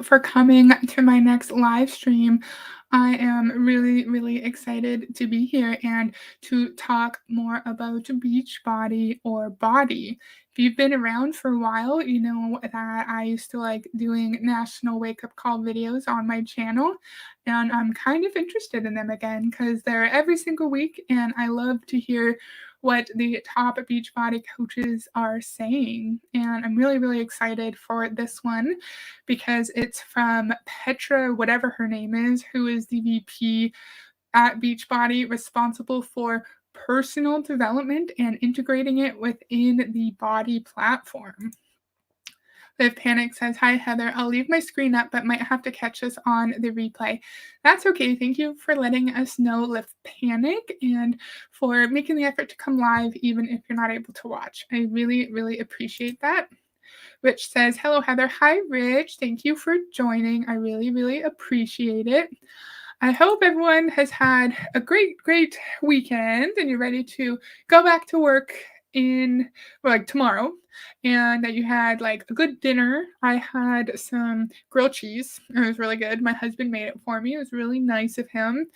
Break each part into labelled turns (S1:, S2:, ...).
S1: for coming to my next live stream. I am really, really excited to be here and to talk more about Beachbody or body. If you've been around for a while, you know that I used to like doing national wake up call videos on my channel, and I'm kind of interested in them again because they're every single week, and I love to hear what the top Beachbody coaches are saying. And I'm really, really excited for this one because it's from Petra, whatever her name is, who is the VP at Beachbody, responsible for personal development and integrating it within the body platform. Liv Panic says, "Hi, Heather. I'll leave my screen up, but might have to catch us on the replay." That's okay. Thank you for letting us know, Liv Panic, and for making the effort to come live, even if you're not able to watch. I really, really appreciate that. Rich says, "Hello, Heather." Hi, Rich. Thank you for joining. I really, really appreciate it. I hope everyone has had a great, great weekend and you're ready to go back to work in like tomorrow, and that you had like a good dinner. I had some grilled cheese. It was really good. My husband made it for me. It was really nice of him.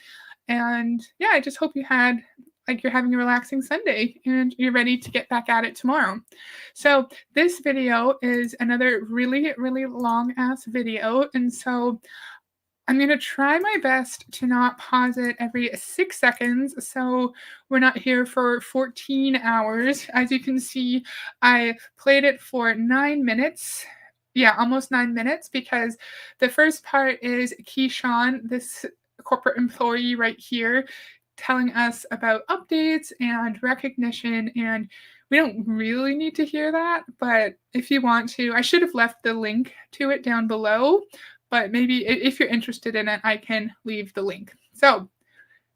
S1: And yeah, I just hope you had like you're having a relaxing Sunday and you're ready to get back at it tomorrow. So this video is another really, really long ass video. And so I'm going to try my best to not pause it every 6 seconds so we're not here for 14 hours. As you can see, I played it for 9 minutes. Yeah, almost 9 minutes, because the first part is Keyshawn, this corporate employee right here, telling us about updates and recognition. And we don't really need to hear that, but if you want to, I should have left the link to it down below, but maybe if you're interested in it, I can leave the link. So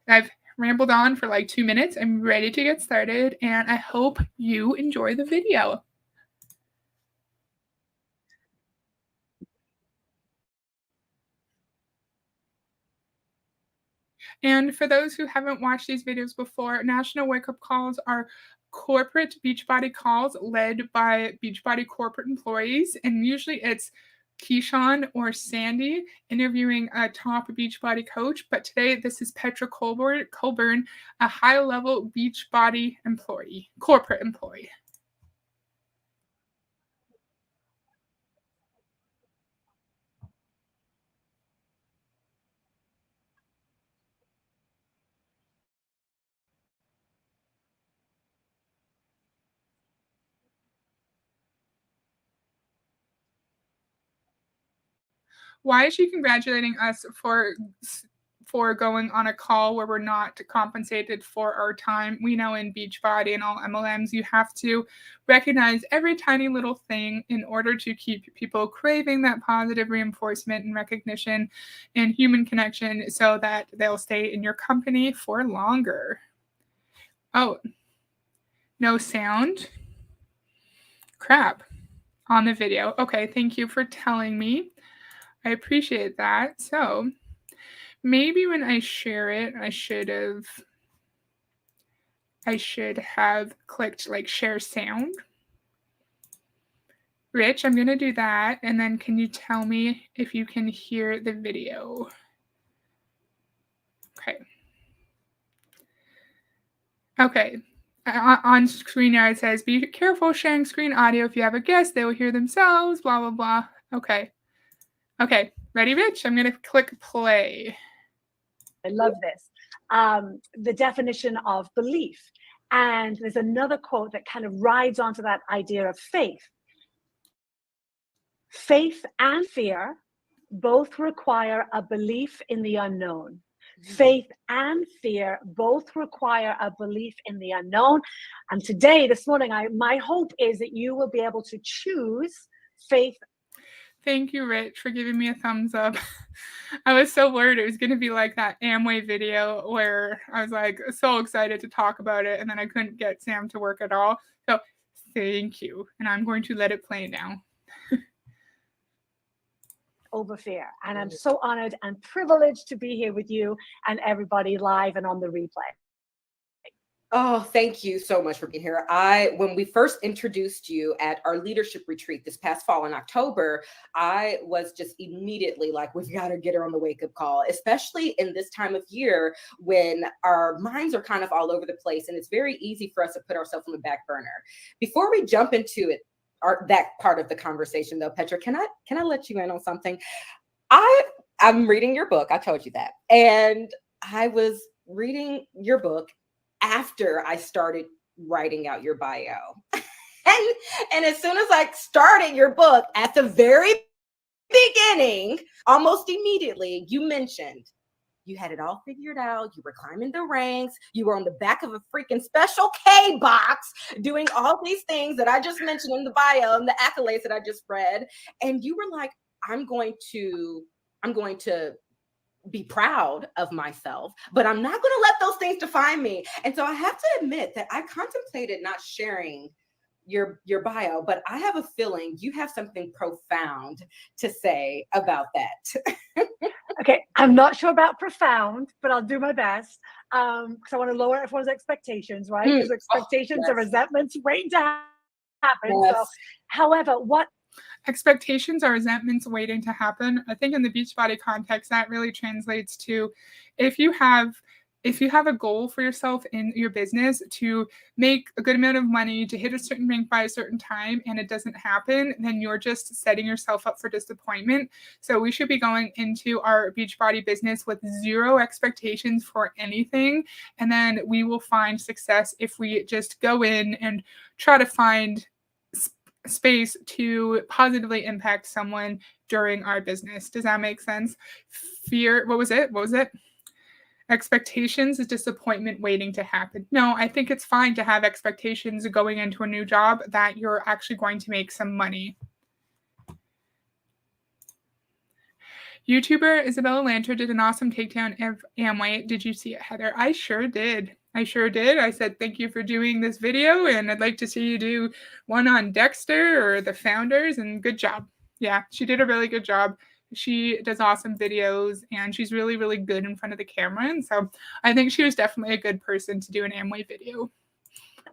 S1: I've rambled on for like 2 minutes. I'm ready to get started, and I hope you enjoy the video. And for those who haven't watched these videos before, National Wake Up Calls are corporate Beachbody calls led by Beachbody corporate employees. And usually it's Keyshawn or Sandy interviewing a top Beachbody coach. But today, this is Petra Colburn, a high level Beachbody employee, corporate employee. Why is she congratulating us for going on a call where we're not compensated for our time? We know in Beachbody and all MLMs, you have to recognize every tiny little thing in order to keep people craving that positive reinforcement and recognition and human connection so that they'll stay in your company for longer. Oh, no sound? Crap. On the video. Okay, thank you for telling me. I appreciate that. So maybe when I share it, I should have clicked like share sound. Rich, I'm going to do that. And then can you tell me if you can hear the video? Okay. Okay. On screen now it says, "Be careful sharing screen audio. If you have a guest, they will hear themselves, blah, blah, blah." Okay. Okay. Ready, Rich? I'm going to click play.
S2: I love this. The definition of belief. And there's another quote that kind of rides onto that idea of faith. Faith and fear both require a belief in the unknown. Faith and fear both require a belief in the unknown. And today, this morning, my hope is that you will be able to choose faith.
S1: Thank you, Rich, for giving me a thumbs up. I was so worried it was going to be like that Amway video where I was like so excited to talk about it, and then I couldn't get Sam to work at all. So thank you. And I'm going to let it play now.
S2: Over fear. And I'm so honored and privileged to be here with you and everybody live and on the replay.
S3: Oh, thank you so much for being here. When we first introduced you at our leadership retreat this past fall in October, I was just immediately like, we've got to get her on the wake up call, especially in this time of year when our minds are kind of all over the place. And it's very easy for us to put ourselves on the back burner. Before we jump into it, that part of the conversation though, Petra, can I let you in on something? I'm reading your book. I told you that. And I was reading your book after I started writing out your bio. and as soon as I started your book at the very beginning, almost immediately, you mentioned you had it all figured out. You were climbing the ranks. You were on the back of a freaking special K box doing all these things that I just mentioned in the bio and the accolades that I just read. And you were like, I'm going to be proud of myself, but I'm not going to let those things define me. And so I have to admit that I contemplated not sharing your bio, but I have a feeling you have something profound to say about that.
S2: Okay, I'm not sure about profound, but I'll do my best because I want to lower everyone's expectations, right? Because expectations
S3: yes.
S2: are resentments waiting to happen.
S3: Yes.
S2: So, however, what
S1: Expectations are resentments waiting to happen. I think in the Beachbody context, that really translates to if you have a goal for yourself in your business to make a good amount of money, to hit a certain rank by a certain time, and it doesn't happen, then you're just setting yourself up for disappointment. So we should be going into our Beachbody business with zero expectations for anything, and then we will find success if we just go in and try to find space to positively impact someone during our business. Does that make sense? Fear, what was it? Expectations is disappointment waiting to happen. No, I think it's fine to have expectations going into a new job that you're actually going to make some money. YouTuber Isabella Lanter did an awesome takedown of Amway. Did you see it, Heather? I sure did. I said, thank you for doing this video, and I'd like to see you do one on Dexter or the founders, and good job. Yeah, she did a really good job. She does awesome videos, and she's really, really good in front of the camera, and so I think she was definitely a good person to do an Amway video.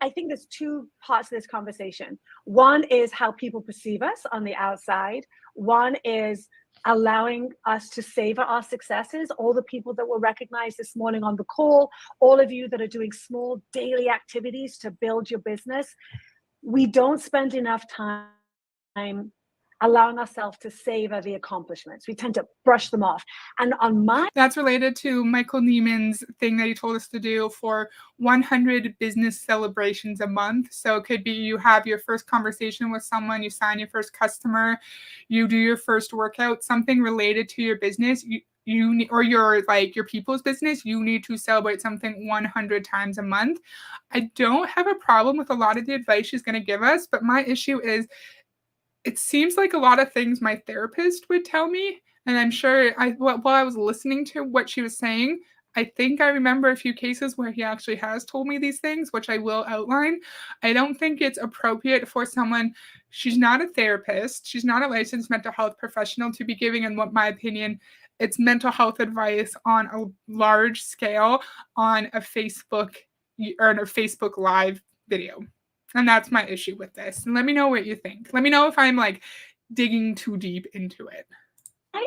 S2: I think there's two parts of this conversation. One is how people perceive us on the outside. One is allowing us to savor our successes. All the people that were recognized this morning on the call, all of you that are doing small daily activities to build your business, we don't spend enough time allowing ourselves to savor the accomplishments. We tend to brush them off. And on my
S1: That's related to Michael Neiman's thing that he told us to do for 100 business celebrations a month. So it could be you have your first conversation with someone, you sign your first customer, you do your first workout, something related to your business. Or your people's business, you need to celebrate something 100 times a month. I don't have a problem with a lot of the advice she's going to give us, but my issue is it seems like a lot of things my therapist would tell me, and I'm sure while I was listening to what she was saying, I think I remember a few cases where he actually has told me these things, which I will outline. I don't think it's appropriate for someone, she's not a therapist, she's not a licensed mental health professional, to be giving, in what my opinion, it's mental health advice on a large scale on a Facebook Live video. And that's my issue with this. And let me know what you think. Let me know if I'm digging too deep into it.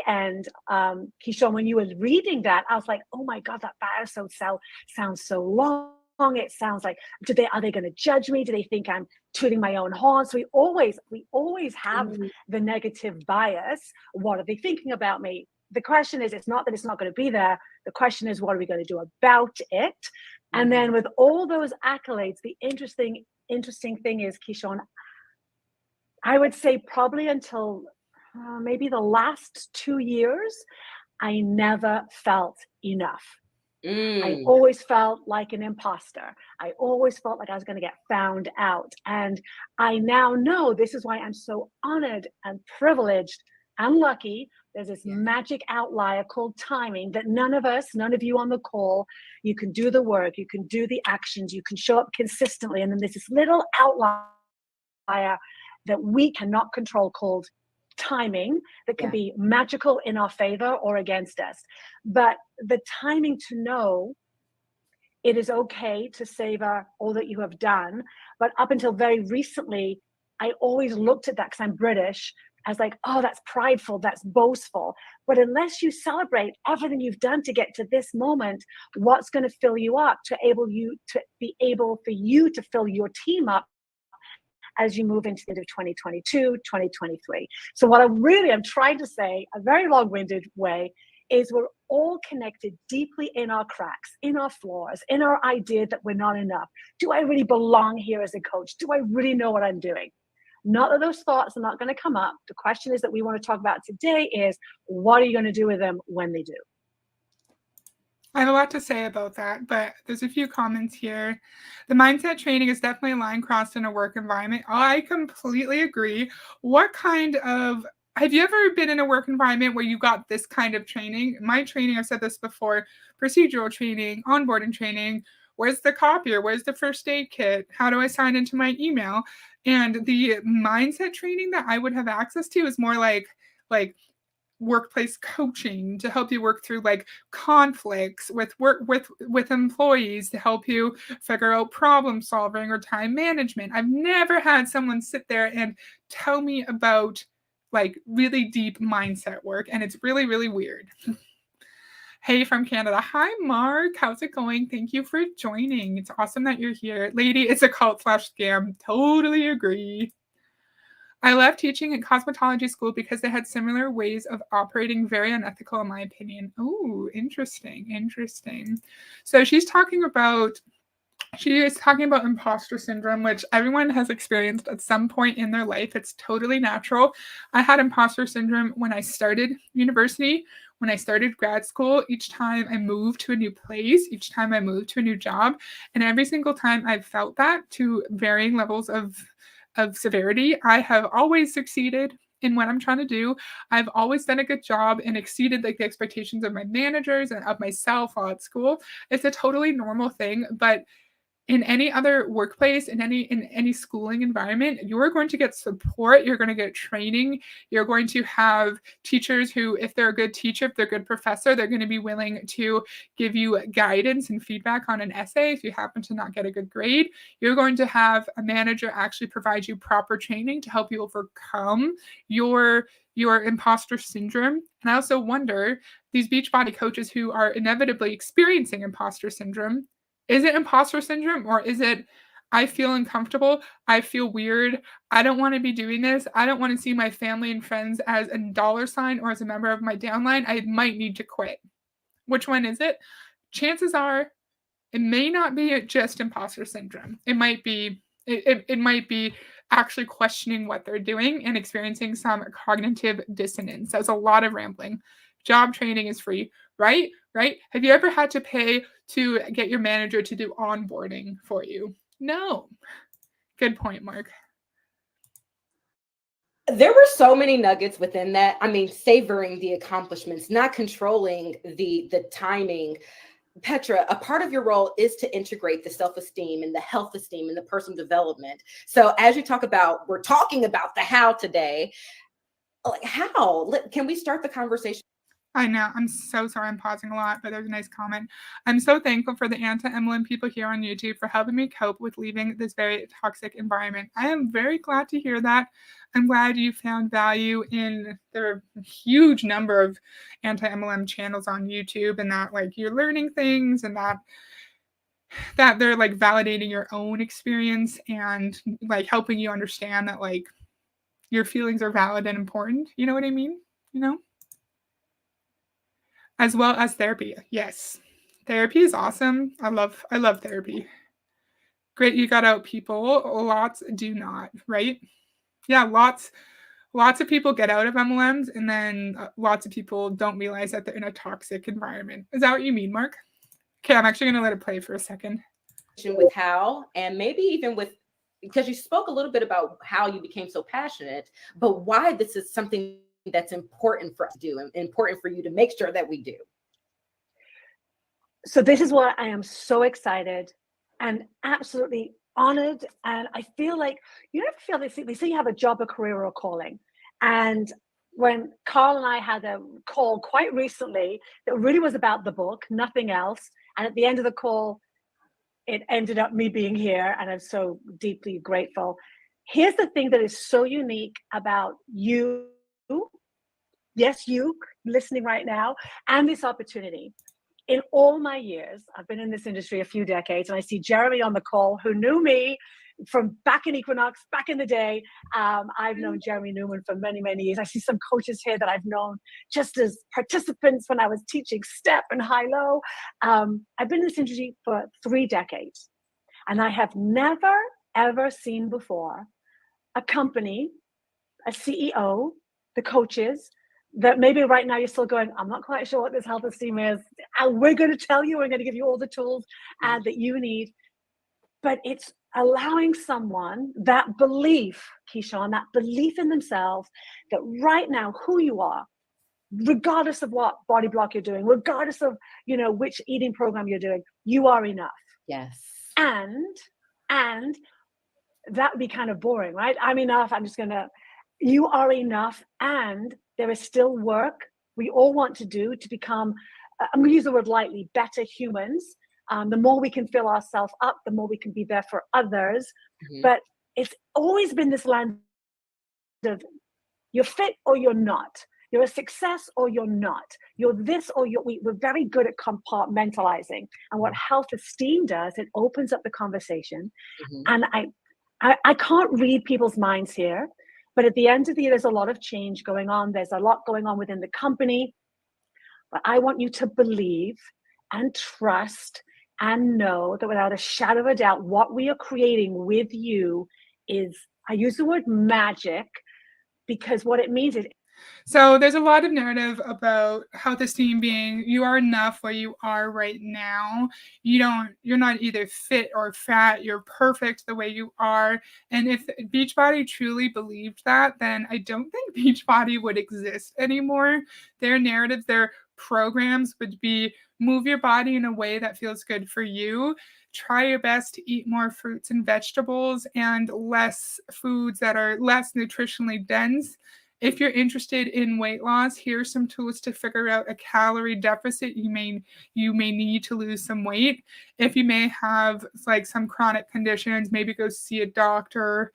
S2: And Keyshawn, when you were reading that, I was like, oh my God, that bio sounds so long. It sounds like, are they going to judge me? Do they think I'm tooting my own horn? So we always have the negative bias. What are they thinking about me? The question is, it's not that it's not going to be there. The question is, what are we going to do about it? And then with all those accolades, the interesting thing is, Keyshawn, I would say probably until maybe the last 2 years, I never felt enough. I always felt like an imposter. I always felt like I was going to get found out. And I now know this is why I'm so honored and privileged and lucky. There's this magic outlier called timing that none of you on the call, you can do the work, you can do the actions, you can show up consistently. And then there's this little outlier that we cannot control called timing that can be magical in our favor or against us. But the timing to know It is okay to savor all that you have done. But up until very recently, I always looked at that, because I'm British, as like, oh, that's prideful, that's boastful. But unless you celebrate everything you've done to get to this moment, what's going to fill you up to be able for you to fill your team up as you move into the end of 2022, 2023. So what I'm trying to say, a very long-winded way, is we're all connected deeply in our cracks, in our flaws, in our idea that we're not enough. Do I really belong here as a coach? Do I really know what I'm doing? Not that those thoughts are not going to come up. The question is that we want to talk about today is, what are you going to do with them when they do?
S1: I have a lot to say about that, but there's a few comments here. The mindset training is definitely a line crossed in a work environment. I completely agree. Have you ever been in a work environment where you got this kind of training? My training, I've said this before, procedural training, onboarding training. Where's the copier? Where's the first aid kit? How do I sign into my email? And the mindset training that I would have access to is more like workplace coaching to help you work through like conflicts with employees, to help you figure out problem solving or time management. I've never had someone sit there and tell me about like really deep mindset work, and it's really, really weird. Hey from Canada. Hi, Mark. How's it going? Thank you for joining. It's awesome that you're here. Lady, it's a cult/scam. Totally agree. I left teaching at cosmetology school because they had similar ways of operating, very unethical in my opinion. Oh, interesting, interesting. So she is talking about imposter syndrome, which everyone has experienced at some point in their life. It's totally natural. I had imposter syndrome when I started university, when I started grad school, each time I moved to a new place, each time I moved to a new job. And every single time I've felt that, to varying levels of severity, I have always succeeded in what I'm trying to do. I've always done a good job and exceeded like the expectations of my managers and of myself while at school. It's a totally normal thing, but in any other workplace, in any schooling environment, you're going to get support, you're going to get training, you're going to have teachers who, if they're a good teacher, if they're a good professor, they're going to be willing to give you guidance and feedback on an essay if you happen to not get a good grade. You're going to have a manager actually provide you proper training to help you overcome your imposter syndrome. And I also wonder, these Beachbody coaches who are inevitably experiencing imposter syndrome, is it imposter syndrome, or is it, I feel uncomfortable, I feel weird, I don't want to be doing this, I don't want to see my family and friends as a dollar sign or as a member of my downline, I might need to quit? Which one is it? Chances are it may not be just imposter syndrome. It might be actually questioning what they're doing and experiencing some cognitive dissonance. That's a lot of rambling. Job training is free, right? Right? Have you ever had to pay to get your manager to do onboarding for you? No. Good point, Mark.
S3: There were so many nuggets within that. I mean, savoring the accomplishments, not controlling the timing. Petra, a part of your role is to integrate the self-esteem and the health esteem and the personal development. So as you talk about, we're talking about the how today. Like, how? Can we start the conversation?
S1: I know. I'm so sorry I'm pausing a lot, but there's a nice comment. I'm so thankful for the anti-MLM people here on YouTube for helping me cope with leaving this very toxic environment. I am very glad to hear that. I'm glad you found value in the huge number of anti-MLM channels on YouTube, and that like you're learning things, and that they're like validating your own experience and like helping you understand that like your feelings are valid and important. You know what I mean? You know? As well as therapy. Yes. Therapy is awesome. I love therapy. Great you got out, people. Lots do not, right? Yeah, lots of people get out of MLMs, and then lots of people don't realize that they're in a toxic environment. Is that what you mean, Mark? Okay, I'm actually going to let it play for a second.
S3: With how, and maybe even with, because you spoke a little bit about how you became so passionate, but why this is something that's important for us to do and important for you to make sure that we do.
S2: So this is why I am so excited and absolutely honored. And I feel like, you ever feel they say you have a job, a career, or a calling. And when Carl and I had a call quite recently that really was about the book, nothing else. And at the end of the call, it ended up me being here, and I'm so deeply grateful. Here's the thing that is so unique about you, yes, you listening right now, and this opportunity. In all my years, I've been in this industry a few decades, and I see Jeremy on the call who knew me from back in Equinox, back in the day. I've known Jeremy Newman for many, many years. I see some coaches here that I've known just as participants when I was teaching step and high-low. I've been in this industry for 3 decades, and I have never, ever seen before a company, a CEO, the coaches, that maybe right now you're still going, I'm not quite sure what this health esteem is. And we're going to tell you, we're going to give you all the tools that you need. But it's allowing someone that belief, Keyshawn, that belief in themselves, that right now who you are, regardless of what body block you're doing, regardless of, which eating program you're doing, you are enough.
S3: Yes.
S2: And that would be kind of boring, right? I'm enough. You are enough. And there is still work we all want to do to become, I'm going to use the word lightly, better humans. The more we can fill ourselves up, the more we can be there for others. Mm-hmm. But it's always been this land of you're fit or you're not. You're a success or you're not. You're this or we're very good at compartmentalizing. And what health esteem does, it opens up the conversation. Mm-hmm. And I can't read people's minds here, but at the end of the year, there's a lot of change going on. There's a lot going on within the company. But I want you to believe and trust and know that without a shadow of a doubt, what we are creating with you is, I use the word magic, because what it means is,
S1: so there's a lot of narrative about health esteem being you are enough where you are right now. You're not either fit or fat. You're perfect the way you are. And if Beachbody truly believed that, then I don't think Beachbody would exist anymore. Their narrative, their programs would be move your body in a way that feels good for you. Try your best to eat more fruits and vegetables and less foods that are less nutritionally dense. If you're interested in weight loss, here's some tools to figure out a calorie deficit you may need to lose some weight. If you may have like some chronic conditions, maybe go see a doctor.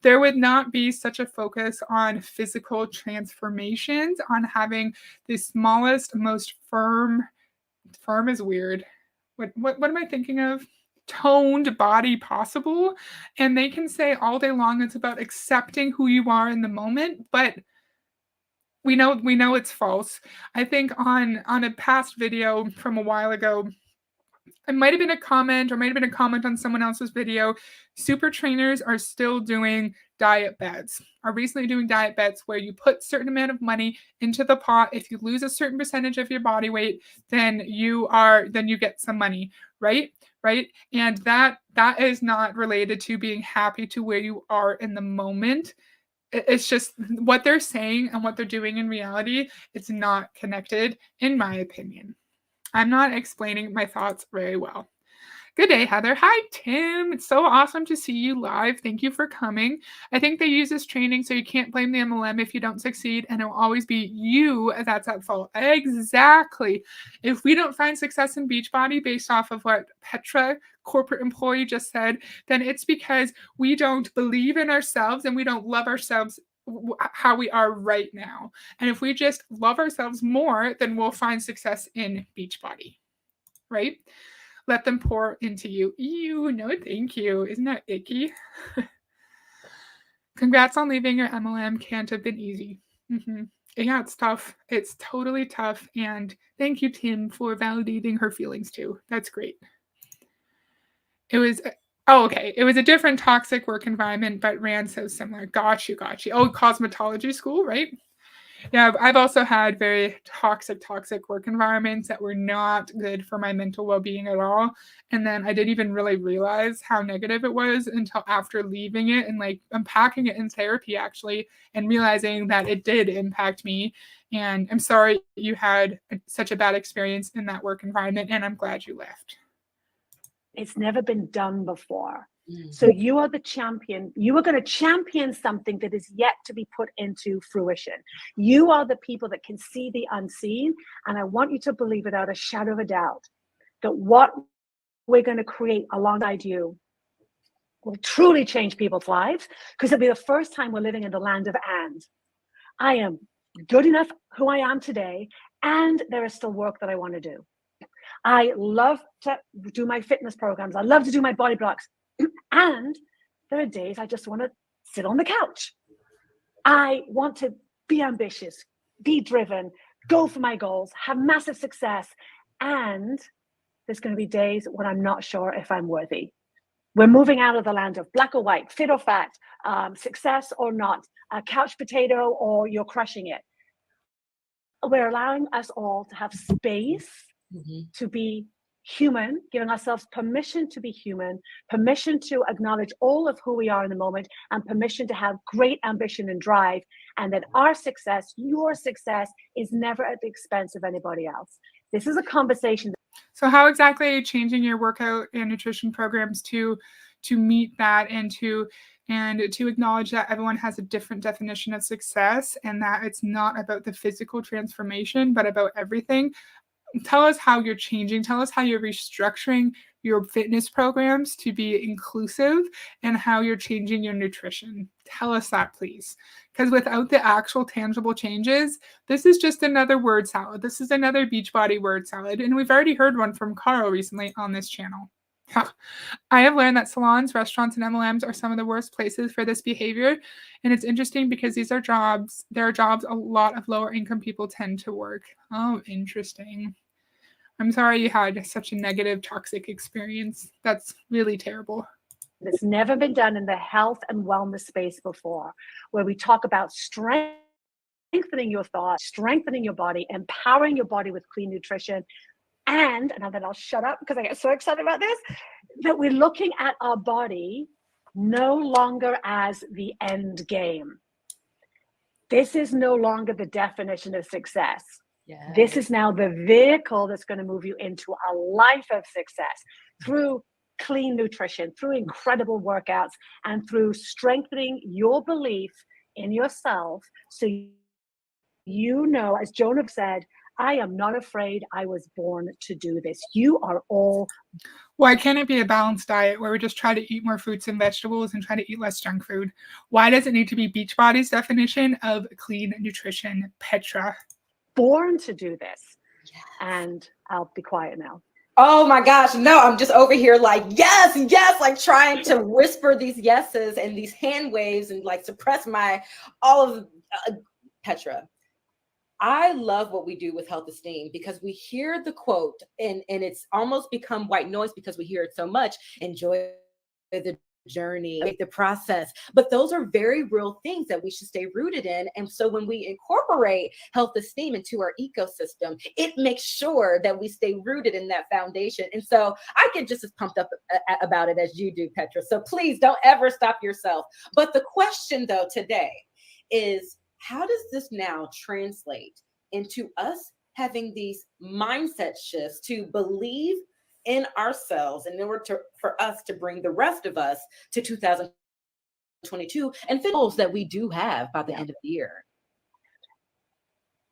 S1: There would not be such a focus on physical transformations, on having the smallest, most firm is weird. What am I thinking of? Toned body possible. And they can say all day long it's about accepting who you are in the moment, but we know it's false. I think on a past video from a while ago, it might have been a comment on someone else's video. Super trainers are still doing diet bets, are recently doing diet bets where you put certain amount of money into the pot. If you lose a certain percentage of your body weight, then you get some money, right? And that is not related to being happy to where you are in the moment. It's just what they're saying and what they're doing in reality. It's not connected, in my opinion. I'm not explaining my thoughts very well. Good day, Heather. Hi, Tim. It's so awesome to see you live. Thank you for coming. I think they use this training so you can't blame the MLM if you don't succeed, and it will always be you that's at fault. Exactly. If we don't find success in Beachbody based off of what Petra, corporate employee, just said, then it's because we don't believe in ourselves and we don't love ourselves how we are right now. And if we just love ourselves more, then we'll find success in Beachbody, right? Let them pour into you. Ew, no thank you. Isn't that icky? Congrats on leaving your MLM. Can't have been easy. Mm-hmm. Yeah, it's tough. It's totally tough. And thank you, Tim, for validating her feelings too. That's great. It was... Oh, okay. It was a different toxic work environment, but ran so similar. Got you. Oh, cosmetology school, right? Yeah, I've also had very toxic work environments that were not good for my mental well-being at all. And then I didn't even really realize how negative it was until after leaving it and like unpacking it in therapy actually, and realizing that it did impact me. And I'm sorry you had such a bad experience in that work environment, and I'm glad you left.
S2: It's never been done before. So you are the champion. You are going to champion something that is yet to be put into fruition. You are the people that can see the unseen. And I want you to believe without a shadow of a doubt that what we're going to create alongside you will truly change people's lives, because it'll be the first time we're living in the land of and. I am good enough who I am today, and there is still work that I want to do. I love to do my fitness programs. I love to do my body blocks. And there are days I just want to sit on the couch. I want to be ambitious, be driven, go for my goals, have massive success. And there's going to be days when I'm not sure if I'm worthy. We're moving out of the land of black or white, fit or fat, success or not, a couch potato or you're crushing it. We're allowing us all to have space to be human, giving ourselves permission to be human, permission to acknowledge all of who we are in the moment, and permission to have great ambition and drive, and that our success, your success, is never at the expense of anybody else. This is a conversation.
S1: So how exactly are you changing your workout and nutrition programs to meet that, and to acknowledge that everyone has a different definition of success, and that it's not about the physical transformation, but about everything? Tell us how you're changing. Tell us how you're restructuring your fitness programs to be inclusive, and how you're changing your nutrition. Tell us that, please. Because without the actual tangible changes, this is just another word salad. This is another Beachbody word salad. And we've already heard one from Carl recently on this channel. I have learned that salons, restaurants, and MLMs are some of the worst places for this behavior. And it's interesting because there are jobs a lot of lower income people tend to work. Oh, interesting. I'm sorry you had such a negative, toxic experience. That's really terrible.
S2: It's never been done in the health and wellness space before, where we talk about strengthening your thoughts, strengthening your body, empowering your body with clean nutrition. And then I'll shut up because I get so excited about this, that we're looking at our body no longer as the end game. This is no longer the definition of success. Yes. This is now the vehicle that's going to move you into a life of success through clean nutrition, through incredible workouts, and through strengthening your belief in yourself. So you know, as Jonah said, I am not afraid. I was born to do this. You are all.
S1: Why can't it be a balanced diet where we just try to eat more fruits and vegetables and try to eat less junk food? Why does it need to be Beachbody's definition of clean nutrition, Petra?
S2: Born to do this. Yes. And I'll be quiet now.
S3: Oh my gosh, no, I'm just over here like, yes, like trying to whisper these yeses and these hand waves and like suppress all of Petra. I love what we do with Health Esteem, because we hear the quote and it's almost become white noise because we hear it so much. Enjoy the journey, the process. But those are very real things that we should stay rooted in. And so when we incorporate Health Esteem into our ecosystem, it makes sure that we stay rooted in that foundation. And so I get just as pumped up about it as you do, Petra. So please don't ever stop yourself. But the question though today is, how does this now translate into us having these mindset shifts to believe in ourselves in order for us to bring the rest of us to 2022 and goals that we do have by the end of the year?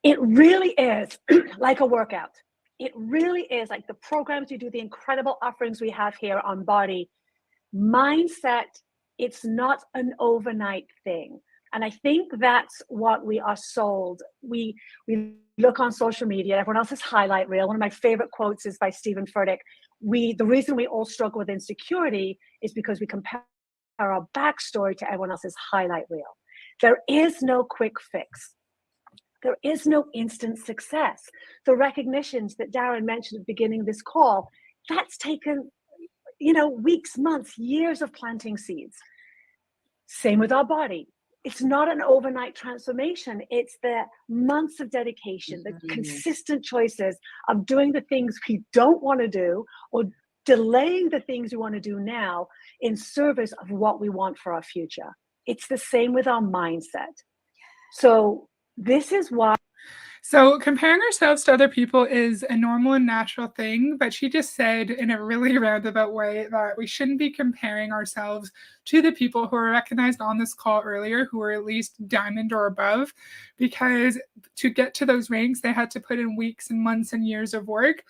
S2: It really is like a workout. It really is like the programs you do, the incredible offerings we have here on Body. Mindset, it's not an overnight thing. And I think that's what we are sold. We look on social media, everyone else's highlight reel. One of my favorite quotes is by Stephen Furtick. The reason we all struggle with insecurity is because we compare our backstory to everyone else's highlight reel. There is no quick fix. There is no instant success. The recognitions that Darren mentioned at the beginning of this call, that's taken, weeks, months, years of planting seeds. Same with our body. It's not an overnight transformation. It's the months of dedication, the consistent choices of doing the things we don't want to do or delaying the things we want to do now in service of what we want for our future. It's the same with our mindset. So this is why.
S1: So comparing ourselves to other people is a normal and natural thing, but she just said in a really roundabout way that we shouldn't be comparing ourselves to the people who are recognized on this call earlier, who are at least diamond or above, because to get to those ranks, they had to put in weeks and months and years of work.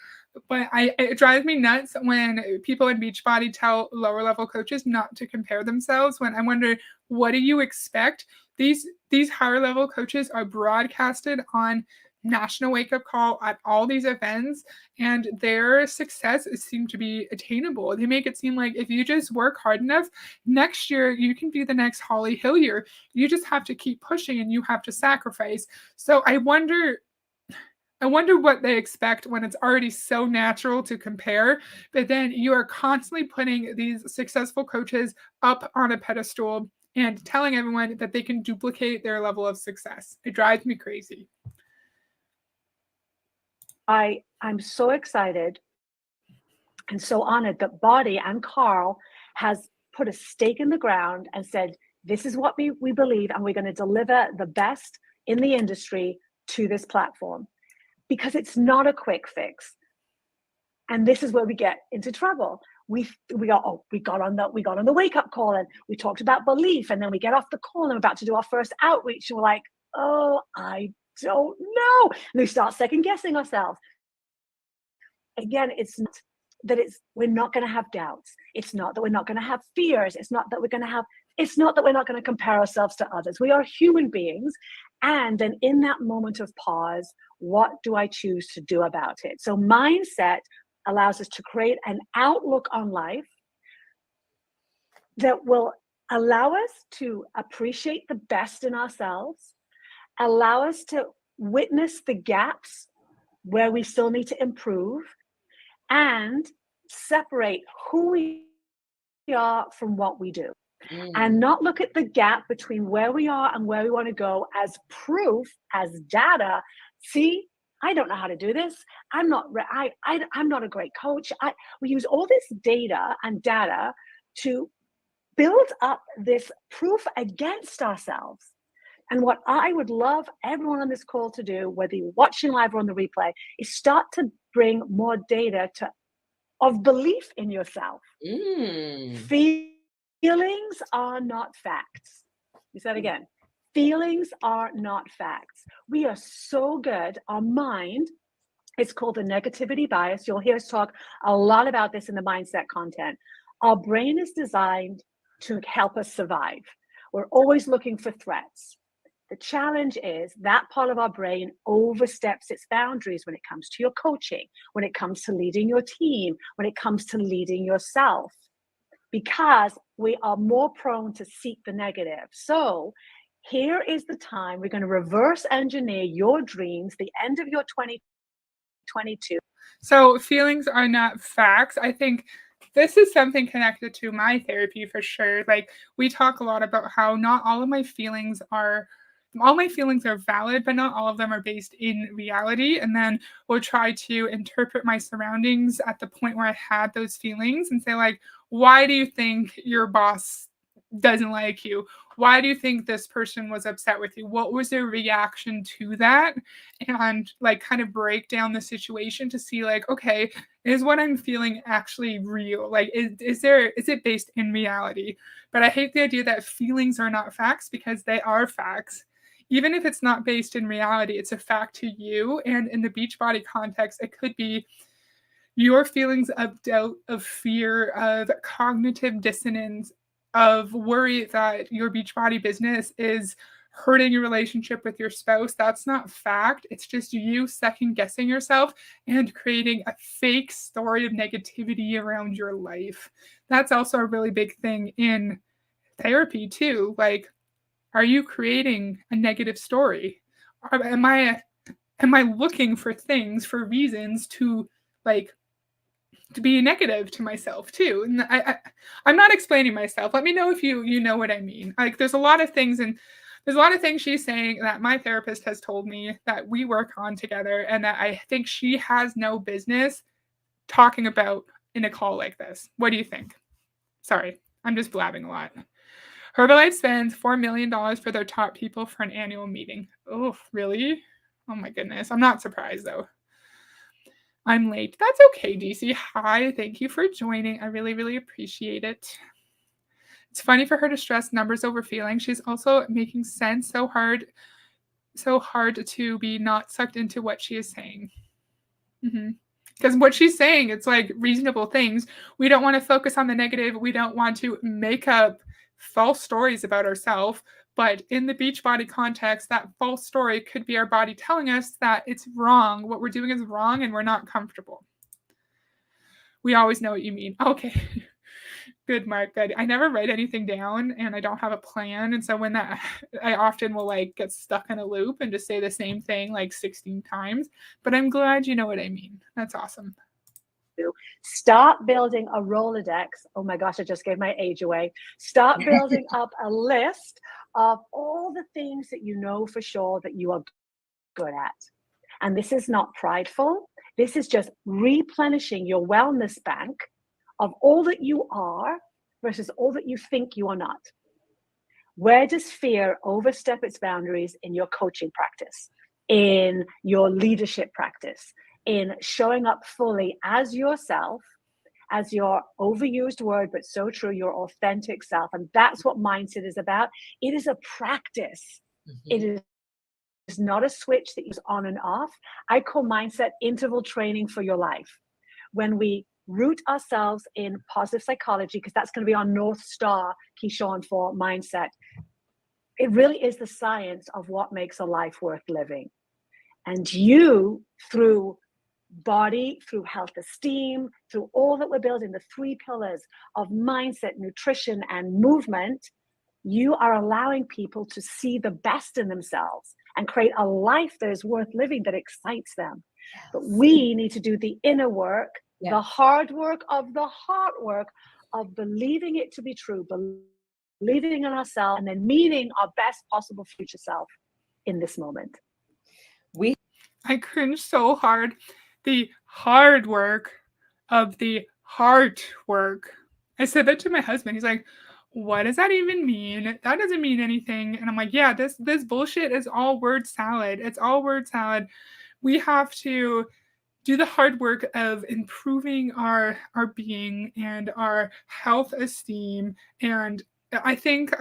S1: But it drives me nuts when people in Beachbody tell lower level coaches not to compare themselves. When I wonder, what do you expect? These higher level coaches are broadcasted on national wake up call at all these events, and their success seems to be attainable. They make it seem like if you just work hard enough, next year you can be the next Holly Hillier. You just have to keep pushing and you have to sacrifice. So I wonder what they expect when it's already so natural to compare, but then you are constantly putting these successful coaches up on a pedestal and telling everyone that they can duplicate their level of success. It drives me crazy.
S2: I'm so excited and so honored that Body and Carl has put a stake in the ground and said, this is what we believe, and we're going to deliver the best in the industry to this platform, because it's not a quick fix. And this is where we get into trouble. We got on the wake up call, and we talked about belief, and then we get off the call and we're about to do our first outreach, and we're like, oh, I don't know. And we start second guessing ourselves. Again, it's not that we're not going to have doubts. It's not that we're not going to have fears. It's not that we're not going to compare ourselves to others. We are human beings. And then in that moment of pause, what do I choose to do about it? So mindset allows us to create an outlook on life that will allow us to appreciate the best in ourselves, allow us to witness the gaps where we still need to improve, and separate who we are from what we do. And not look at the gap between where we are and where we want to go as proof, as data. See, I don't know how to do this. I'm not a great coach. We use all this data and data to build up this proof against ourselves. And what I would love everyone on this call to do, whether you're watching live or on the replay, is start to bring more data of belief in yourself. Feelings are not facts. You said again, feelings are not facts. We are so good. Our mind, it's called the negativity bias. You'll hear us talk a lot about this in the mindset content. Our brain is designed to help us survive. We're always looking for threats. The challenge is that part of our brain oversteps its boundaries when it comes to your coaching, when it comes to leading your team, when it comes to leading yourself, because we are more prone to seek the negative. So here is the time we're going to reverse engineer your dreams, the end of your 2022.
S1: So feelings are not facts. I think this is something connected to my therapy for sure. Like, we talk a lot about how not all of my feelings are valid, but not all of them are based in reality. And then we'll try to interpret my surroundings at the point where I had those feelings and say, like, why do you think your boss doesn't like you? Why do you think this person was upset with you? What was their reaction to that? And like kind of break down the situation to see, like, okay, is what I'm feeling actually real? Like, is it based in reality? But I hate the idea that feelings are not facts, because they are facts. Even if it's not based in reality, it's a fact to you. And in the Beachbody context, it could be your feelings of doubt, of fear, of cognitive dissonance, of worry that your Beachbody business is hurting your relationship with your spouse. That's not fact. It's just you second guessing yourself and creating a fake story of negativity around your life. That's also a really big thing in therapy too. Like, are you creating a negative story? Am I looking for things, for reasons to be negative to myself too? And I'm not explaining myself. Let me know if you know what I mean. Like, there's a lot of things she's saying that my therapist has told me that we work on together, and that I think she has no business talking about in a call like this. What do you think? Sorry, I'm just blabbing a lot. Herbalife spends $4 million for their top people for an annual meeting. Oh, really? Oh my goodness. I'm not surprised though. I'm late. That's okay, DC. Hi, thank you for joining. I really, really appreciate it. It's funny for her to stress numbers over feeling. She's also making sense. So hard to be not sucked into what she is saying. Because what she's saying, it's like reasonable things. We don't want to focus on the negative. We don't want to make up false stories about ourselves. But in the Beachbody context, that false story could be our body telling us that it's wrong. What we're doing is wrong and we're not comfortable. We always know what you mean. Okay. Good, Mark. Good. I never write anything down and I don't have a plan. And so when that, I often will like get stuck in a loop and just say the same thing like 16 times. But I'm glad you know what I mean. That's awesome.
S2: Start building a Rolodex. Oh my gosh, I just gave my age away. Start building up a list of all the things that you know for sure that you are good at. And this is not prideful. This is just replenishing your wellness bank of all that you are versus all that you think you are not. Where does fear overstep its boundaries in your coaching practice, in your leadership practice, in showing up fully as yourself, as your overused word, but so true, your authentic self? And that's what mindset is about. It is a practice. It is not a switch that is on and off. I call mindset interval training for your life. When we root ourselves in positive psychology, because that's going to be our North Star, Keyshawn, for mindset. It really is the science of what makes a life worth living. And you, through body, through health esteem, through all that we're building, the 3 pillars of mindset, nutrition, and movement, you are allowing people to see the best in themselves and create a life that is worth living, that excites them. But we need to do the inner work, the hard work of the heart work of believing it to be true, believing in ourselves, and then meeting our best possible future self in this moment.
S1: I cringe so hard. The hard work of the heart work. I said that to my husband. He's like, what does that even mean? That doesn't mean anything. And I'm like, yeah, this bullshit is all word salad. It's all word salad. We have to do the hard work of improving our being and our health esteem. And I think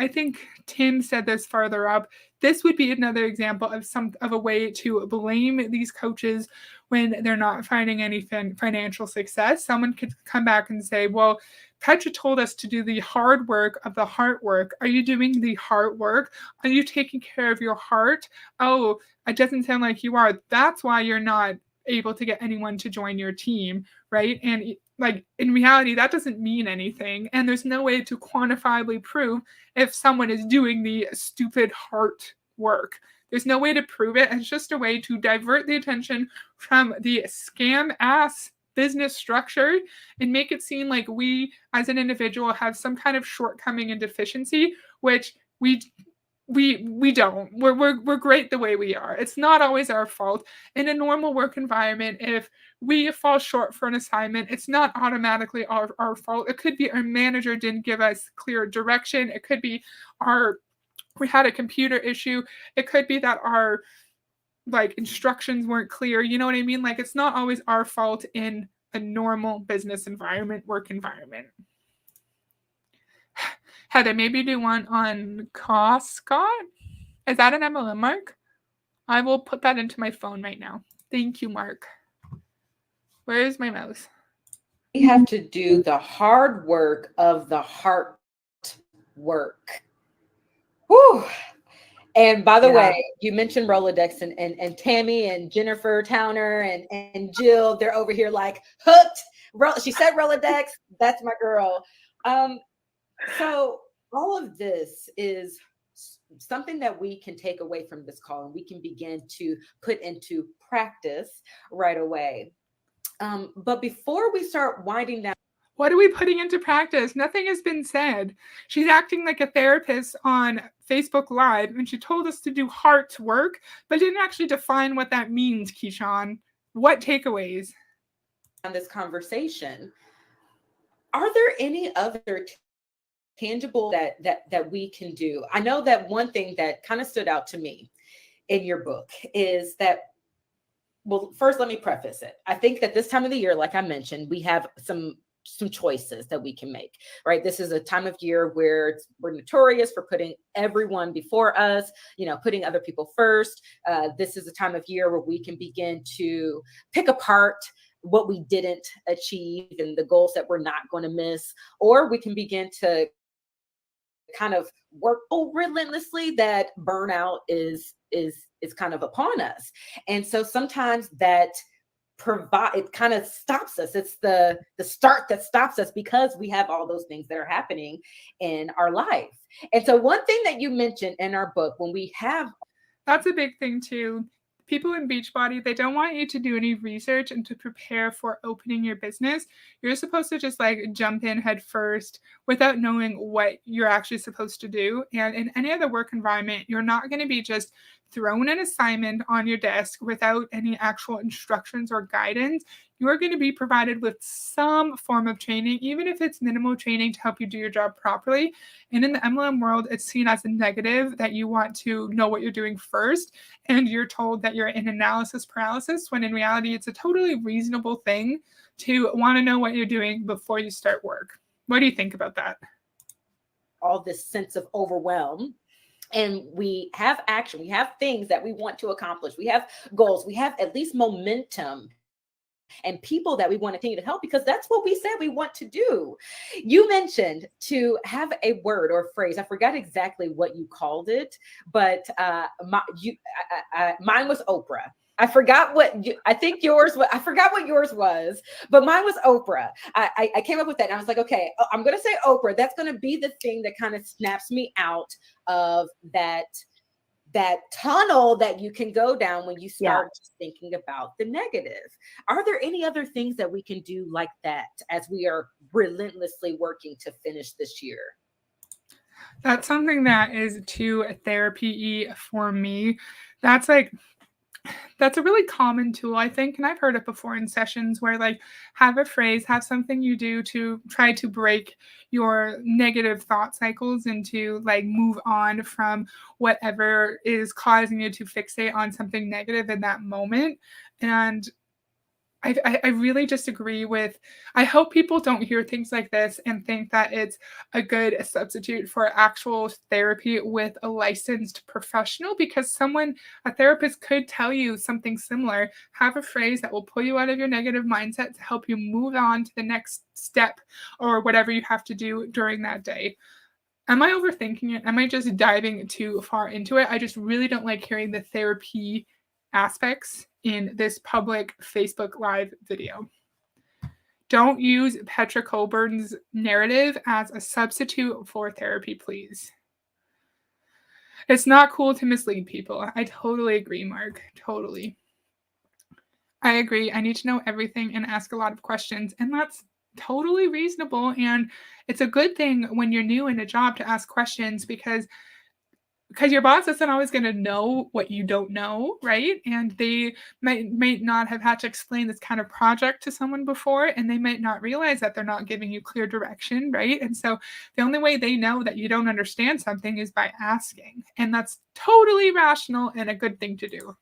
S1: Tim said this farther up. This would be another example of a way to blame these coaches when they're not finding any financial success. Someone could come back and say, well, Petra told us to do the hard work of the heart work. Are you doing the heart work? Are you taking care of your heart? Oh, it doesn't sound like you are. That's why you're not able to get anyone to join your team, right? And like in reality, that doesn't mean anything. And there's no way to quantifiably prove if someone is doing the stupid heart work. There's no way to prove it. It's just a way to divert the attention from the scam ass business structure and make it seem like we as an individual have some kind of shortcoming and deficiency, which we don't. We're great the way we are. It's not always our fault. In a normal work environment, if we fall short for an assignment, it's not automatically our fault. It could be our manager didn't give us clear direction. It could be we had a computer issue. It could be that our instructions weren't clear. You know what I mean? Like, it's not always our fault in a normal business environment, work environment. Heather, maybe do one on Scott. Is that an MLM, Mark? I will put that into my phone right now. Thank you, Mark. Where is my mouse?
S3: We have to do the hard work of the heart work. Whew. And by the way, you mentioned Rolodex and Tammy and Jennifer Towner and Jill, they're over here like hooked. She said Rolodex, that's my girl. So all of this is something that we can take away from this call and we can begin to put into practice right away. But before we start winding down,
S1: what are we putting into practice? Nothing has been said. She's acting like a therapist on Facebook Live, and she told us to do heart work, but didn't actually define what that means, Keyshawn. What takeaways?
S3: On this conversation, are there any other tangible that we can do? I know that one thing that kind of stood out to me in your book is that, well, first, let me preface it. I think that this time of the year, like I mentioned, we have some choices that we can make, right? This is a time of year where we're notorious for putting everyone before us, putting other people first. This is a time of year where we can begin to pick apart what we didn't achieve and the goals that we're not going to miss, or we can begin to kind of work so relentlessly that burnout is kind of upon us. And so sometimes that it kind of stops us. It's the start that stops us, because we have all those things that are happening in our life. And so one thing that you mentioned in our book, when we have
S1: That's a big thing too. People in Beachbody, they don't want you to do any research and to prepare for opening your business. You're supposed to just like jump in head first without knowing what you're actually supposed to do. And in any other work environment, you're not going to be just thrown an assignment on your desk without any actual instructions or guidance. You're going to be provided with some form of training, even if it's minimal training to help you do your job properly. And in the MLM world, it's seen as a negative that you want to know what you're doing first. And you're told that you're in analysis paralysis, when in reality, it's a totally reasonable thing to want to know what you're doing before you start work. What do you think about that?
S3: all this sense of overwhelm, and we have action, we have things that we want to accomplish, we have goals, we have at least momentum and people that we want to continue to help, because that's what we said we want to do. You mentioned to have a word or phrase. I forgot exactly what you called it, but mine was Oprah. I forgot what I think yours was. I forgot what yours was, but mine was Oprah. I came up with that, and I was like, okay, I'm going to say Oprah. That's going to be the thing that kind of snaps me out of that tunnel that you can go down when you start just thinking about the negative. Are there any other things that we can do like that as we are relentlessly working to finish this year?
S1: That's something that is too therapy-y for me. That's a really common tool, I think, and I've heard it before in sessions where, like, have a phrase, have something you do to try to break your negative thought cycles and to, like, move on from whatever is causing you to fixate on something negative in that moment. And I really just agree with, I hope people don't hear things like this and think that it's a good substitute for actual therapy with a licensed professional, because a therapist could tell you something similar. Have a phrase that will pull you out of your negative mindset to help you move on to the next step or whatever you have to do during that day. Am I overthinking it? Am I just diving too far into it? I just really don't like hearing the therapy aspects in this public Facebook Live video. Don't use Petra Colburn's narrative as a substitute for therapy, please. It's not cool to mislead people. I totally agree, Mark. Totally. I agree. I need to know everything and ask a lot of questions, and that's totally reasonable. And it's a good thing when you're new in a job to ask questions, because your boss isn't always going to know what you don't know, right? And they might not have had to explain this kind of project to someone before, and they might not realize that they're not giving you clear direction, right? And so the only way they know that you don't understand something is by asking, and that's totally rational and a good thing to do.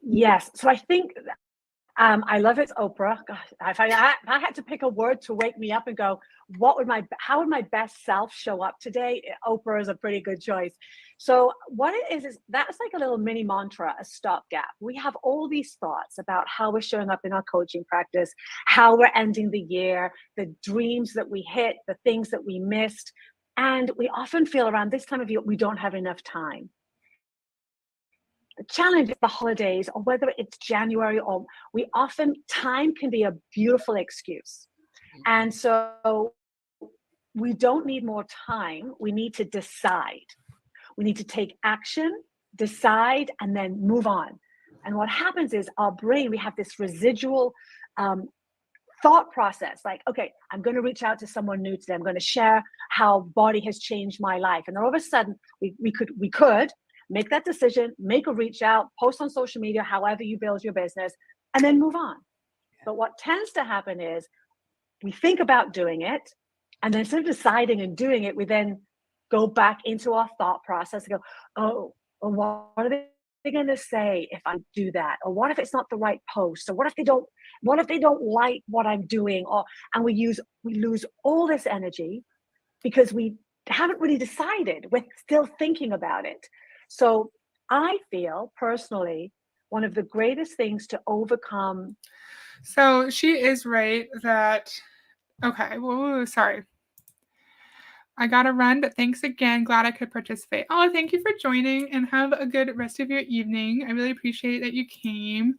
S2: Yes. So I think I love it's Oprah. Gosh, if I had to pick a word to wake me up and go, how would my best self show up today? Oprah is a pretty good choice. So what it is that's like a little mini mantra, a stopgap. We have all these thoughts about how we're showing up in our coaching practice, how we're ending the year, the dreams that we hit, the things that we missed. And we often feel around this time of year, we don't have enough time. The challenge is the holidays, or whether it's January, or time can be a beautiful excuse. And so we don't need more time. We need to decide. We need to take action, decide, and then move on. And what happens is our brain, we have this residual thought process, like, okay, I'm going to reach out to someone new today. I'm going to share how body has changed my life. And then all of a sudden we could make that decision, make a reach out, post on social media, however you build your business, and then move on. But what tends to happen is we think about doing it, and then instead of deciding and doing it, we then go back into our thought process and go, what are they going to say if I do that? Or what if it's not the right post? Or what if they don't like what I'm doing? And we lose all this energy because we haven't really decided. We're still thinking about it. So I feel personally, one of the greatest things to overcome.
S1: So she is right that, okay, whoa, sorry. I gotta run, but thanks again. Glad I could participate. Oh, thank you for joining and have a good rest of your evening. I really appreciate that you came.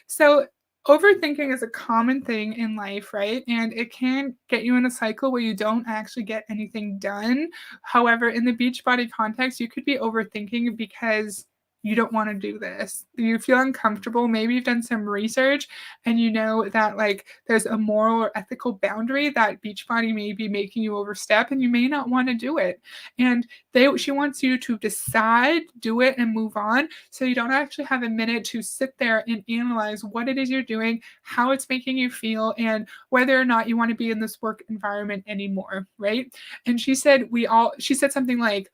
S1: So, overthinking is a common thing in life, right? And it can get you in a cycle where you don't actually get anything done. However, in the Beachbody context, you could be overthinking because you don't want to do this. You feel uncomfortable. Maybe you've done some research and you know that like there's a moral or ethical boundary that Beachbody may be making you overstep and you may not want to do it. And she wants you to decide, do it, and move on. So you don't actually have a minute to sit there and analyze what it is you're doing, how it's making you feel, and whether or not you want to be in this work environment anymore, right? And she said something like,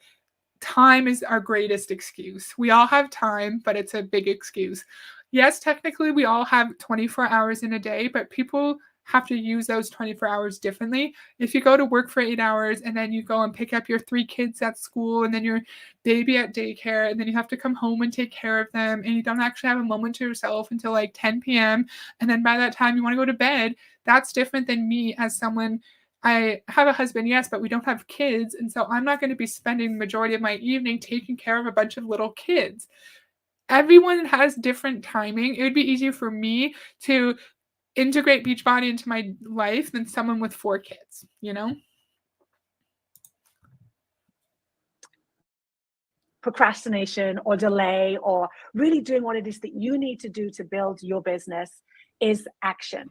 S1: time is our greatest excuse. We all have time, but it's a big excuse. Yes, technically we all have 24 hours in a day, but people have to use those 24 hours differently. If you go to work for 8 hours and then you go and pick up your 3 kids at school and then your baby at daycare and then you have to come home and take care of them and you don't actually have a moment to yourself until like 10 p.m. and then by that time you want to go to bed, that's different than me as someone. I have a husband, yes, but we don't have kids. And so I'm not going to be spending the majority of my evening taking care of a bunch of little kids. Everyone has different timing. It would be easier for me to integrate Beachbody into my life than someone with 4 kids, you know?
S2: Procrastination or delay or really doing what it is that you need to do to build your business is action.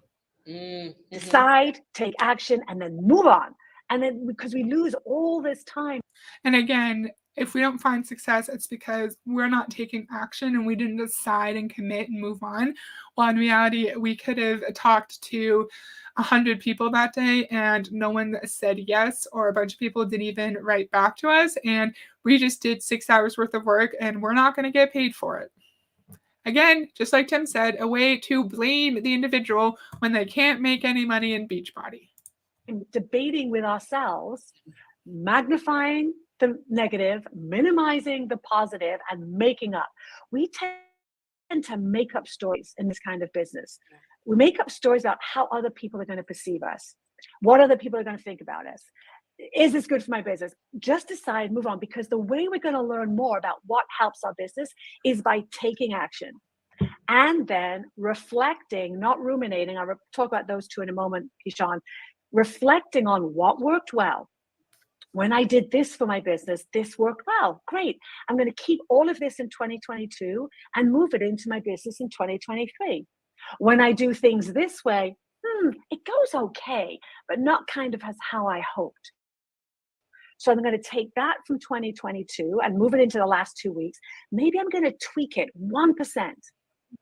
S2: Mm-hmm. Decide, take action, and then move on. And then because we lose all this time.
S1: And again, if we don't find success, it's because we're not taking action and we didn't decide and commit and move on. Well, in reality, we could have talked to 100 people that day and no one said yes, or a bunch of people didn't even write back to us. And we just did 6 hours worth of work and we're not going to get paid for it. Again, just like Tim said, a way to blame the individual when they can't make any money in Beachbody.
S2: Debating with ourselves, magnifying the negative, minimizing the positive, and making up. We tend to make up stories in this kind of business. We make up stories about how other people are going to perceive us, what other people are going to think about us. Is this good for my business? Just decide, move on, because the way we're going to learn more about what helps our business is by taking action and then reflecting, not ruminating. I'll talk about those two in a moment, Keyshawn. Reflecting on what worked well. When I did this for my business, this worked well. Great. I'm going to keep all of this in 2022 and move it into my business in 2023. When I do things this way, it goes okay, but not kind of as how I hoped. So I'm going to take that from 2022 and move it into the last 2 weeks. Maybe I'm going to tweak it 1%,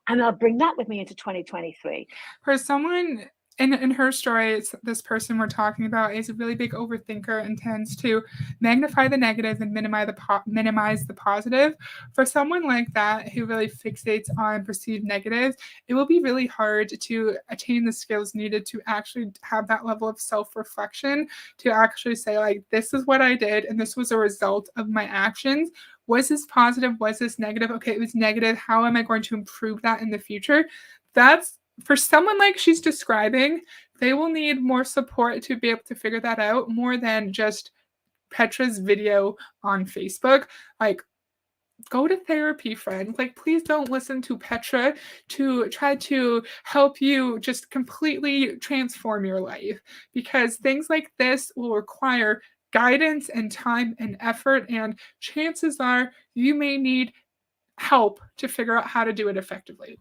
S2: and I'll bring that with me into 2023.
S1: For someone in her story, this person we're talking about is a really big overthinker and tends to magnify the negative and minimize the positive. For someone like that who really fixates on perceived negatives, it will be really hard to attain the skills needed to actually have that level of self-reflection, to actually say, like, this is what I did and this was a result of my actions. Was this positive? Was this negative? Okay, it was negative. How am I going to improve that in the future? That's for someone like she's describing, they will need more support to be able to figure that out, more than just Petra's video on Facebook. Like, go to therapy, friend. Like, please don't listen to Petra to try to help you just completely transform your life, because things like this will require guidance and time and effort, and chances are you may need help to figure out how to do it effectively.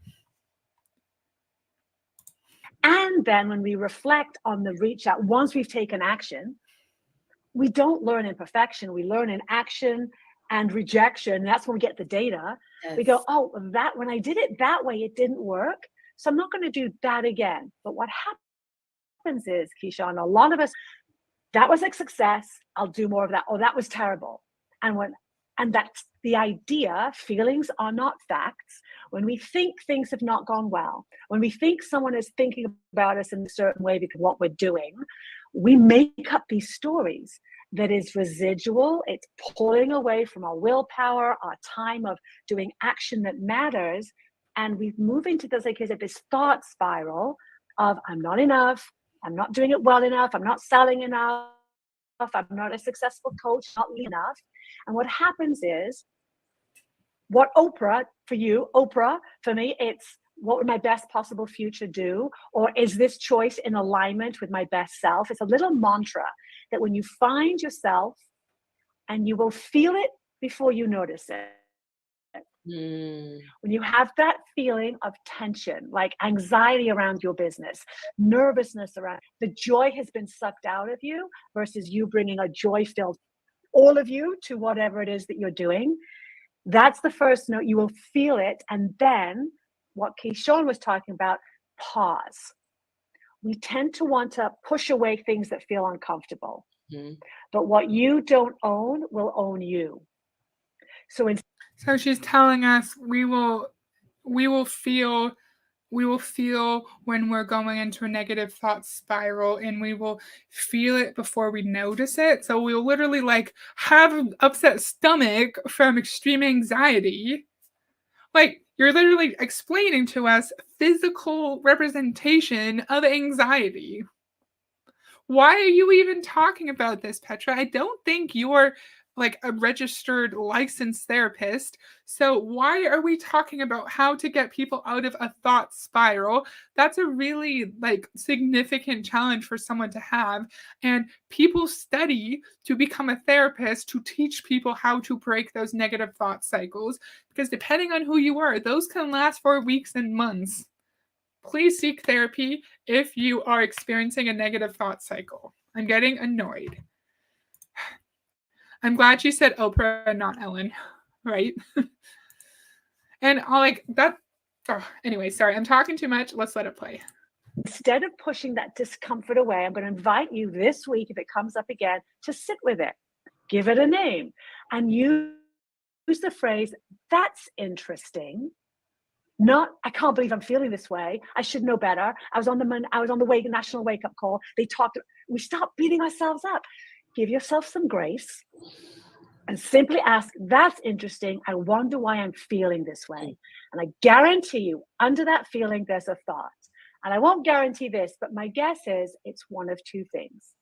S2: And then when we reflect on the reach out, once we've taken action, we don't learn in perfection. We learn in action and rejection. That's when we get the data. Yes. We go, oh, that when I did it that way, it didn't work. So I'm not going to do that again. But what happens is, Keyshawn, a lot of us, that was a success. I'll do more of that. Oh, that was terrible. And that's the idea. Feelings are not facts. When we think things have not gone well, when we think someone is thinking about us in a certain way because of what we're doing, we make up these stories that is residual. It's pulling away from our willpower, our time of doing action that matters. And we move into this, like I said, this thought spiral of I'm not enough, I'm not doing it well enough, I'm not selling enough, I'm not a successful coach, not lean enough. And what happens is, what Oprah, for you, Oprah, for me, it's what would my best possible future do? Or is this choice in alignment with my best self? It's a little mantra that when you find yourself, and you will feel it before you notice it. When you have that feeling of tension, like anxiety around your business, nervousness around, the joy has been sucked out of you versus you bringing a joy-filled, all of you, to whatever it is that you're doing. That's the first note. You will feel it. And then what Keyshawn was talking about, pause. We tend to want to push away things that feel uncomfortable. But what you don't own will own you. So
S1: she's telling us we will feel when we're going into a negative thought spiral, and we will feel it before we notice it. So we'll literally like have an upset stomach from extreme anxiety. Like, you're literally explaining to us physical representation of anxiety. Why are you even talking about this, Petra? I don't think you're like a registered licensed therapist. So why are we talking about how to get people out of a thought spiral? That's a really like significant challenge for someone to have. And people study to become a therapist to teach people how to break those negative thought cycles, because depending on who you are, those can last for weeks and months. Please seek therapy if you are experiencing a negative thought cycle. I'm getting annoyed. I'm glad she said Oprah and not Ellen, right? And I'll like that. Oh, anyway, sorry, I'm talking too much. Let's let it play.
S2: Instead of pushing that discomfort away, I'm going to invite you this week, if it comes up again, to sit with it, give it a name, and use the phrase, that's interesting. Not, I can't believe I'm feeling this way. I should know better. I was on the national wake up call. We stop beating ourselves up. Give yourself some grace and simply ask, that's interesting. I wonder why I'm feeling this way. And I guarantee you, under that feeling, there's a thought. And I won't guarantee this, but my guess is it's one of two things.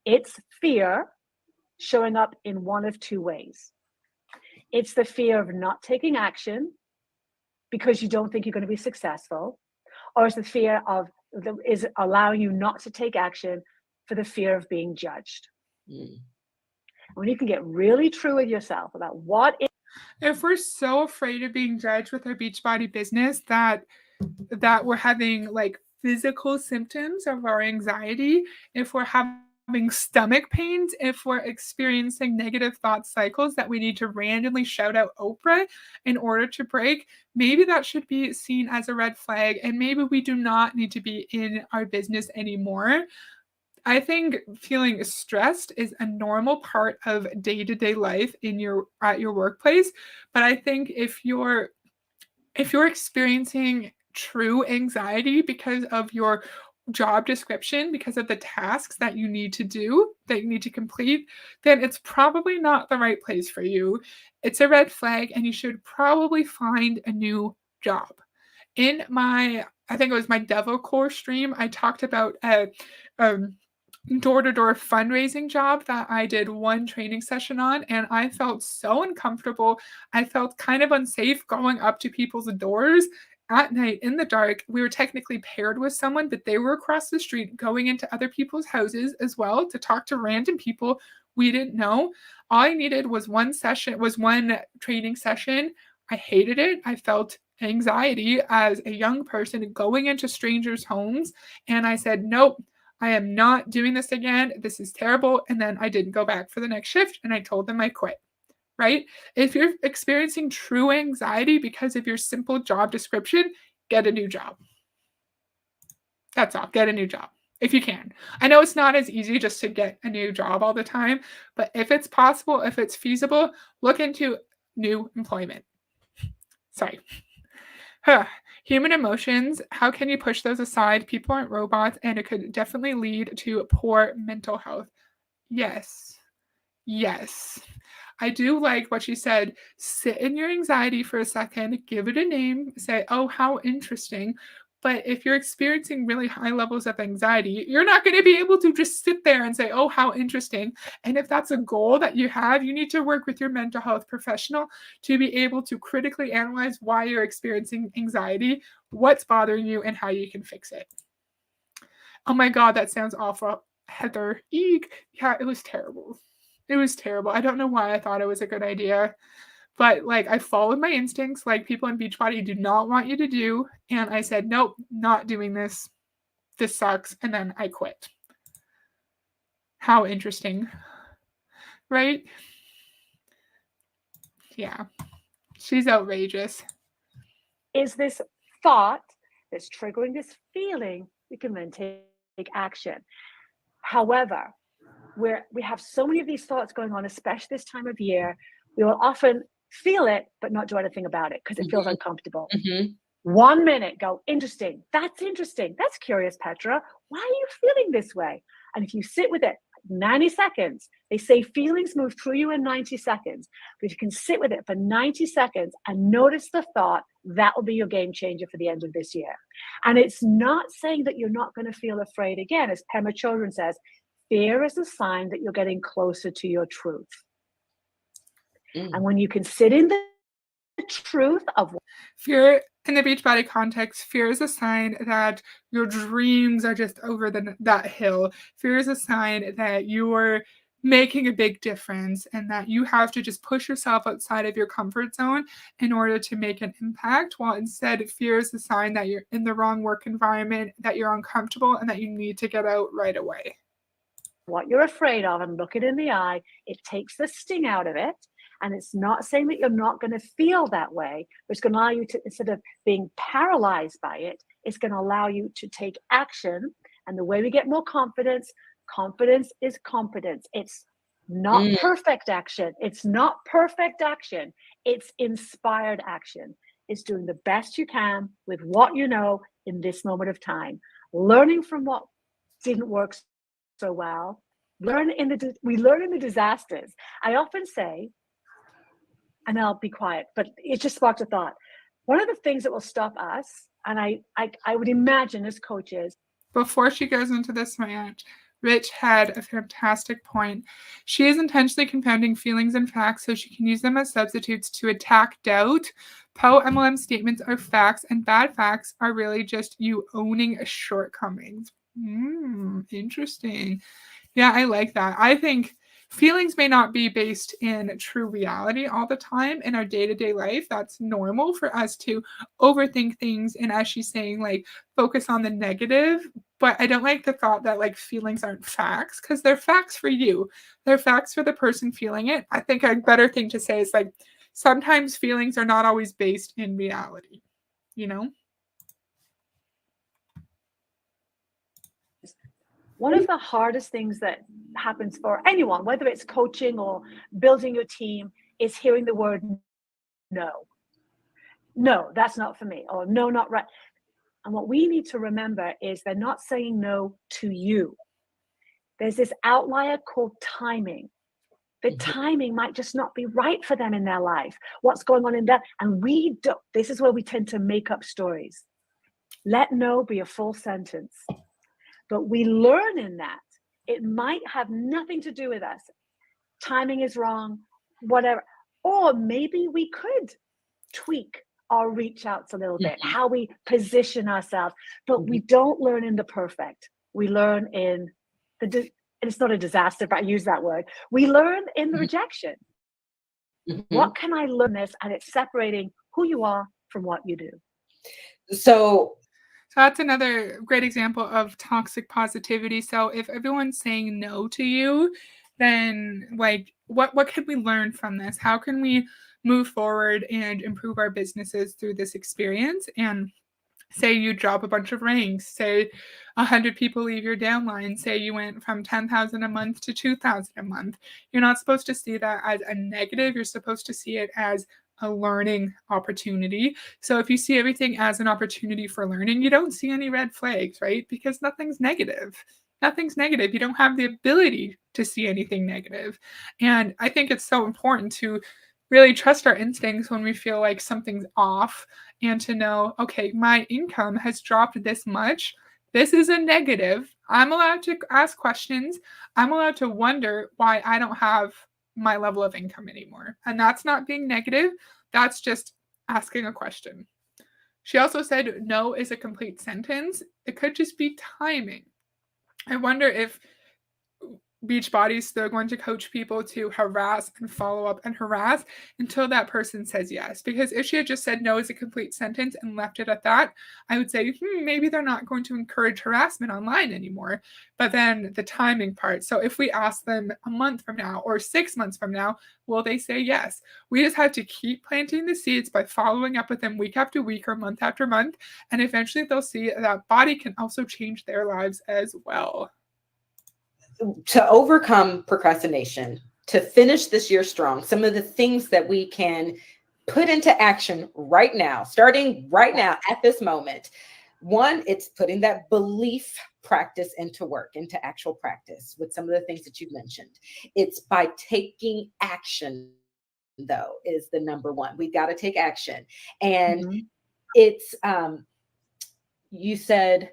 S2: It's fear showing up in one of two ways. It's the fear of not taking action because you don't think you're going to be successful, or it's the fear of is allowing you not to take action for the fear of being judged. When you can get really true with yourself about what is.
S1: If we're so afraid of being judged with our Beachbody business that we're having like physical symptoms of our anxiety, if we're having stomach pains, if we're experiencing negative thought cycles that we need to randomly shout out Oprah in order to break, maybe that should be seen as a red flag, and maybe we do not need to be in our business anymore. I think feeling stressed is a normal part of day-to-day life at your workplace, but I think if you're experiencing true anxiety because of your job description, because of the tasks that you need to do, that you need to complete, then it's probably not the right place for you. It's a red flag, and you should probably find a new job. In my, I think it was my Devil Core stream, I talked about a door-to-door fundraising job that I did one training session on, and I felt so uncomfortable. I felt kind of unsafe going up to people's doors at night in the dark. We were technically paired with someone, but they were across the street going into other people's houses as well to talk to random people we didn't know. All I needed was one training session. I hated it. I felt anxiety as a young person going into strangers' homes, and I said, nope, I am not doing this again. This is terrible. And then I didn't go back for the next shift, and I told them I quit, right? If you're experiencing true anxiety because of your simple job description, get a new job. That's all. Get a new job if you can. I know it's not as easy just to get a new job all the time, but if it's possible, if it's feasible, look into new employment. Sorry. Human emotions, how can you push those aside? People aren't robots, and it could definitely lead to poor mental health. Yes. I do like what she said. Sit in your anxiety for a second, give it a name, say, oh, how interesting. But if you're experiencing really high levels of anxiety, you're not going to be able to just sit there and say, oh, how interesting. And if that's a goal that you have, you need to work with your mental health professional to be able to critically analyze why you're experiencing anxiety, what's bothering you, and how you can fix it. Oh my God, that sounds awful. Heather, eek. Yeah, it was terrible. It was terrible. I don't know why I thought it was a good idea. But like I followed my instincts, like people in Beachbody do not want you to do. And I said, nope, not doing this. This sucks. And then I quit. How interesting. Right? Yeah. She's outrageous.
S2: Is this thought that's triggering this feeling, you can then take action. However, we have so many of these thoughts going on, especially this time of year, we will often feel it, but not do anything about it because it feels uncomfortable. 1 minute, go, interesting. That's interesting. That's curious, Petra. Why are you feeling this way? And if you sit with it 90 seconds, they say feelings move through you in 90 seconds. But if you can sit with it for 90 seconds and notice the thought, that will be your game changer for the end of this year. And it's not saying that you're not going to feel afraid again. As Pema Chodron says, fear is a sign that you're getting closer to your truth. And when you can sit in the truth of
S1: fear in the Beachbody context, fear is a sign that your dreams are just over that hill. Fear is a sign that you're making a big difference and that you have to just push yourself outside of your comfort zone in order to make an impact, while instead fear is a sign that you're in the wrong work environment, that you're uncomfortable, and that you need to get out right away.
S2: What you're afraid of and look it in the eye, it takes the sting out of it. And it's not saying that you're not going to feel that way, but it's going to allow you to, instead of being paralyzed by it, it's going to allow you to take action. And the way we get more confidence, confidence is competence. It's not perfect action. It's not perfect action. It's inspired action. It's doing the best you can with what you know in this moment of time. Learning from what didn't work so well. We learn in the disasters. I often say, and I'll be quiet, but it just sparked a thought. One of the things that will stop us, and I would imagine as coaches.
S1: Before she goes into this rant, Rich had a fantastic point. She is intentionally compounding feelings and facts so she can use them as substitutes to attack doubt. MLM statements are facts, and bad facts are really just you owning a shortcomings. Interesting. Yeah, I like that. I think feelings may not be based in true reality all the time in our day-to-day life. That's normal for us to overthink things and, as she's saying, like focus on the negative. But I don't like the thought that like feelings aren't facts, because they're facts for you. They're facts for the person feeling it. I think a better thing to say is like sometimes feelings are not always based in reality, you know?
S2: One of the hardest things that happens for anyone, whether it's coaching or building your team, is hearing the word no. No, that's not for me, or no, not right. And what we need to remember is they're not saying no to you. There's this outlier called timing. The timing might just not be right for them in their life. What's going on in that? And we don't, this is where we tend to make up stories. Let no be a full sentence. But we learn in that it might have nothing to do with us. Timing is wrong, whatever. Or maybe we could tweak our reach outs a little bit, how we position ourselves. But we don't learn in the perfect. We learn in and it's not a disaster, but I use that word. We learn in the rejection. What can I learn this? And it's separating who you are from what you do.
S3: So
S1: that's another great example of toxic positivity. So if everyone's saying no to you, then like what can we learn from this? How can we move forward and improve our businesses through this experience? And say you drop a bunch of ranks, say 100 people leave your downline, say you went from 10,000 a month to 2,000 a month. You're not supposed to see that as a negative. You're supposed to see it as a learning opportunity. So if you see everything as an opportunity for learning, you don't see any red flags, right? Because nothing's negative. nothing's negative. You don't have the ability to see anything negative. And I think it's so important to really trust our instincts when we feel like something's off, and to know, okay, my income has dropped this much. This is a negative. I'm allowed to ask questions. I'm allowed to wonder why I don't have my level of income anymore. And that's not being negative. That's just asking a question. She also said no is a complete sentence. It could just be timing. I wonder if Beachbody's they're going to coach people to harass and follow up and harass until that person says yes. Because if she had just said no as a complete sentence and left it at that, I would say, maybe they're not going to encourage harassment online anymore. But then the timing part. So if we ask them a month from now or 6 months from now, will they say yes? We just have to keep planting the seeds by following up with them week after week or month after month. And eventually they'll see that body can also change their lives as well.
S3: To overcome procrastination, to finish this year strong, some of the things that we can put into action right now, starting right now at this moment. One, it's putting that belief practice into work, into actual practice with some of the things that you've mentioned. It's by taking action, though, is the number one. We've got to take action. And it's, you said,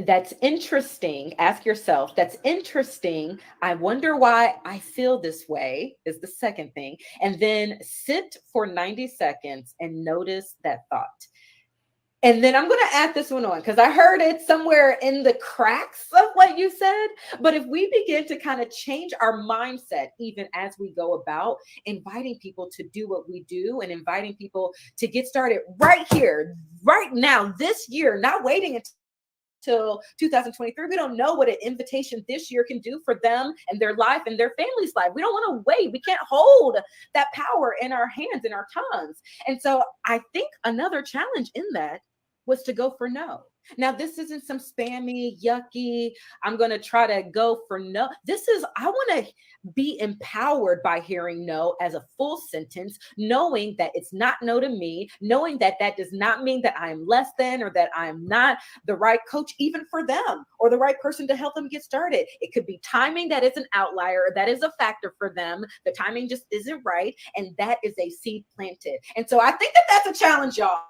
S3: that's interesting. Ask yourself, that's interesting. I wonder why I feel this way is the second thing. And then sit for 90 seconds and notice that thought. And then I'm going to add this one on because I heard it somewhere in the cracks of what you said. But if we begin to kind of change our mindset, even as we go about inviting people to do what we do and inviting people to get started right here, right now, this year, not waiting until 2023. We don't know what an invitation this year can do for them and their life and their family's life. We don't want to wait. We can't hold that power in our hands, in our tongues. And so I think another challenge in that was to go for no. Now, this isn't some spammy, yucky, I'm going to try to go for no. This is, I want to be empowered by hearing no as a full sentence, knowing that it's not no to me, knowing that that does not mean that I'm less than or that I'm not the right coach even for them or the right person to help them get started. It could be timing that is an outlier, that is a factor for them. The timing just isn't right. And that is a seed planted. And so I think that that's a challenge, y'all,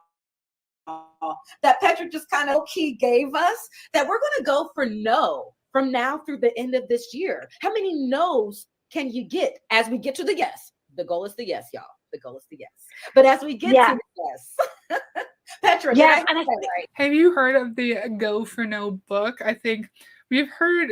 S3: that Petra just kind of key gave us, that we're going to go for no from now through the end of this year. How many no's can you get as we get to the yes? The goal is the yes, y'all. The goal is the yes. But as we get to the yes, Petra,
S2: yes,
S3: and right?
S1: Have you heard of the Go for No book? I think we've heard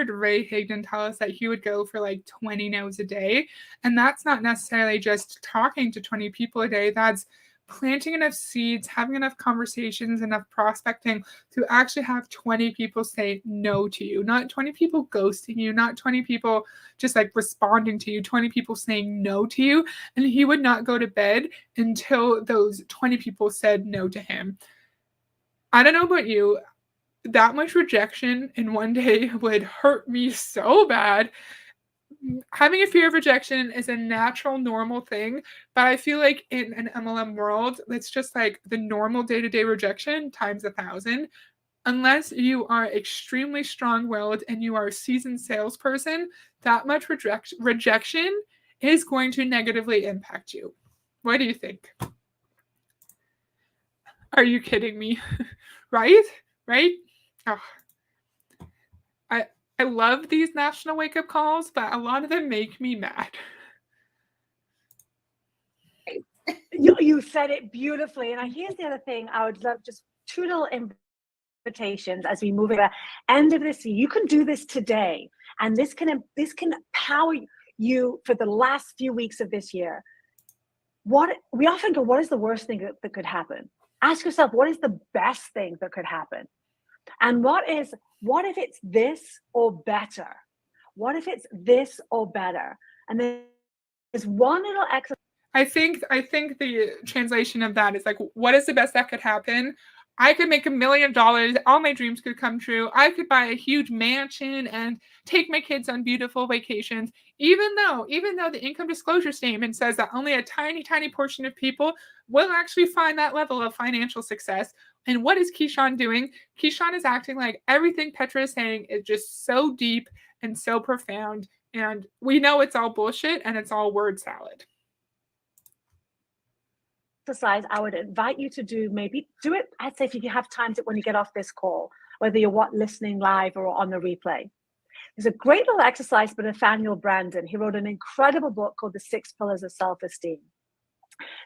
S1: Ray Higdon tell us that he would go for like 20 no's a day. And that's not necessarily just talking to 20 people a day. That's planting enough seeds, having enough conversations, enough prospecting to actually have 20 people say no to you, not 20 people ghosting you, not 20 people just like responding to you, 20 people saying no to you. And he would not go to bed until those 20 people said no to him. I don't know about you, that much rejection in one day would hurt me so bad. Having a fear of rejection is a natural, normal thing, but I feel like in an MLM world, it's just like the normal day-to-day rejection times 1,000. Unless you are extremely strong-willed and you are a seasoned salesperson, that much rejection is going to negatively impact you. What do you think? Are you kidding me? Right? Oh. I love these national wake-up calls, but a lot of them make me mad.
S2: You said it beautifully. And here's the other thing. I would love just two little invitations as we move at the end of this year. You can do this today. And this can empower you for the last few weeks of this year. We often go, what is the worst thing that could happen? Ask yourself, what is the best thing that could happen? And what if it's this or better? What if it's this or better? And there's one little exercise.
S1: I think the translation of that is like, what is the best that could happen? I could make $1 million. All my dreams could come true. I could buy a huge mansion and take my kids on beautiful vacations, even though the income disclosure statement says that only a tiny, tiny portion of people will actually find that level of financial success. And what is Keyshawn doing? Keyshawn is acting like everything Petra is saying is just so deep and so profound. And we know it's all bullshit and it's all word salad.
S2: Exercise I would invite you to do, maybe do it, I'd say, if you have time to when you get off this call, whether you're listening live or on the replay. There's a great little exercise by Nathaniel Branden. He wrote an incredible book called The 6 Pillars of Self-Esteem.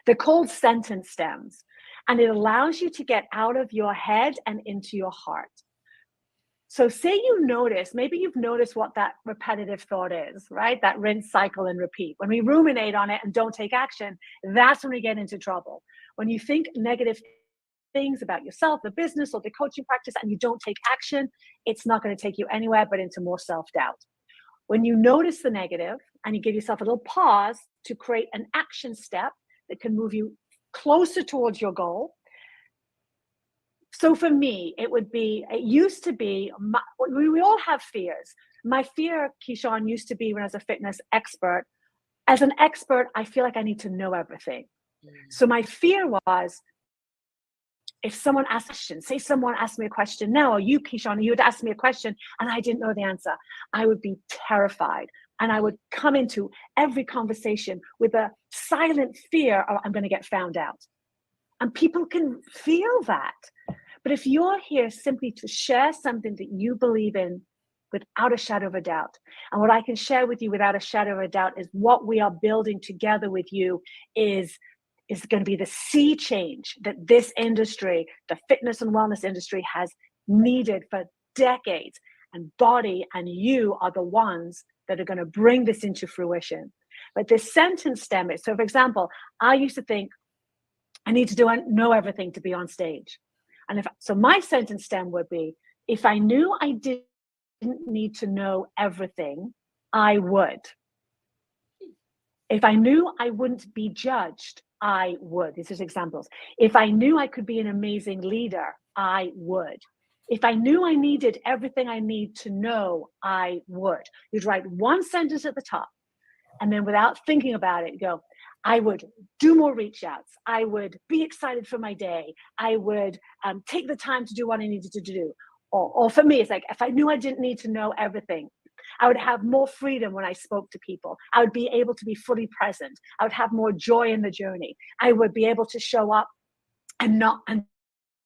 S2: They're called sentence stems, and it allows you to get out of your head and into your heart. So say you notice, maybe you've noticed what that repetitive thought is, right? That rinse, cycle, and repeat. When we ruminate on it and don't take action, that's when we get into trouble. When you think negative things about yourself, the business, or the coaching practice, and you don't take action, it's not going to take you anywhere but into more self-doubt. When you notice the negative and you give yourself a little pause to create an action step that can move you closer towards your goal. So for me, it used to be, we all have fears. My fear, Keyshawn, used to be when I was a fitness expert. As an expert, I feel like I need to know everything. So my fear was, if someone asked a question, say someone asked me a question now, or you, Keyshawn, you would ask me a question and I didn't know the answer, I would be terrified. And I would come into every conversation with a silent fear of I'm going to get found out. And people can feel that. But if you're here simply to share something that you believe in without a shadow of a doubt, and what I can share with you without a shadow of a doubt is what we are building together with you is going to be the sea change that this industry, the fitness and wellness industry, has needed for decades. And Body and you are the ones that are going to bring this into fruition. But this sentence stem is, so for example, I used to think I need to know everything to be on stage. And so my sentence stem would be, if I knew I didn't need to know everything, I would. If I knew I wouldn't be judged, I would. These are examples. If I knew I could be an amazing leader, I would. If I knew I needed everything I need to know, I would. You'd write one sentence at the top, and then without thinking about it, go, I would do more reach outs. I would be excited for my day. I would take the time to do what I needed to do. Or for me, it's like, if I knew I didn't need to know everything, I would have more freedom when I spoke to people. I would be able to be fully present. I would have more joy in the journey. I would be able to show up and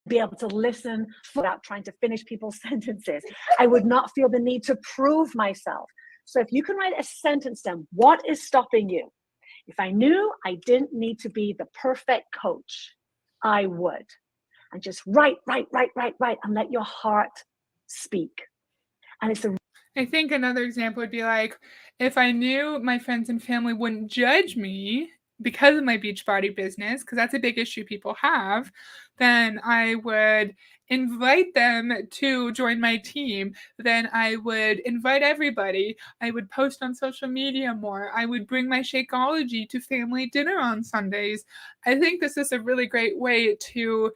S2: be able to listen without trying to finish people's sentences. I would not feel the need to prove myself. So if you can write a sentence down, what is stopping you? If I knew I didn't need to be the perfect coach, I would. And just write, and let your heart speak. And it's
S1: I think another example would be like, if I knew my friends and family wouldn't judge me because of my Beachbody business, because that's a big issue people have, then I would invite them to join my team. Then I would invite everybody. I would post on social media more. I would bring my Shakeology to family dinner on Sundays. I think this is a really great way to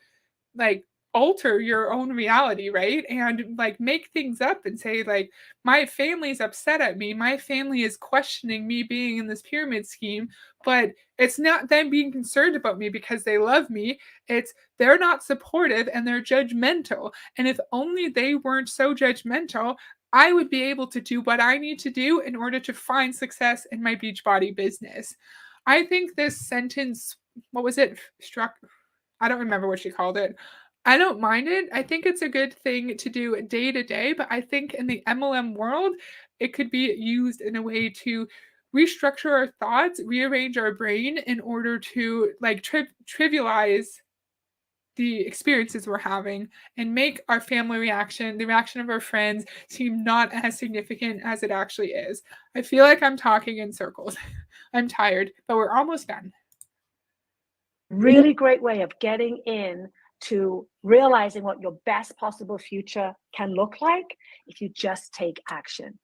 S1: like alter your own reality, right? And like make things up and say like, my family's upset at me, my family is questioning me being in this pyramid scheme, but it's not them being concerned about me because they love me, it's they're not supportive and they're judgmental. And if only they weren't so judgmental, I would be able to do what I need to do in order to find success in my Beachbody business. I think this sentence, what was it, struck, I don't remember what she called it. I don't mind it. I think it's a good thing to do day to day, but I think in the MLM world, it could be used in a way to restructure our thoughts, rearrange our brain in order to like trivialize the experiences we're having and make our family reaction, the reaction of our friends, seem not as significant as it actually is. I feel like I'm talking in circles. I'm tired, but we're almost done.
S2: Really great way of getting in to realizing what your best possible future can look like if you just take action.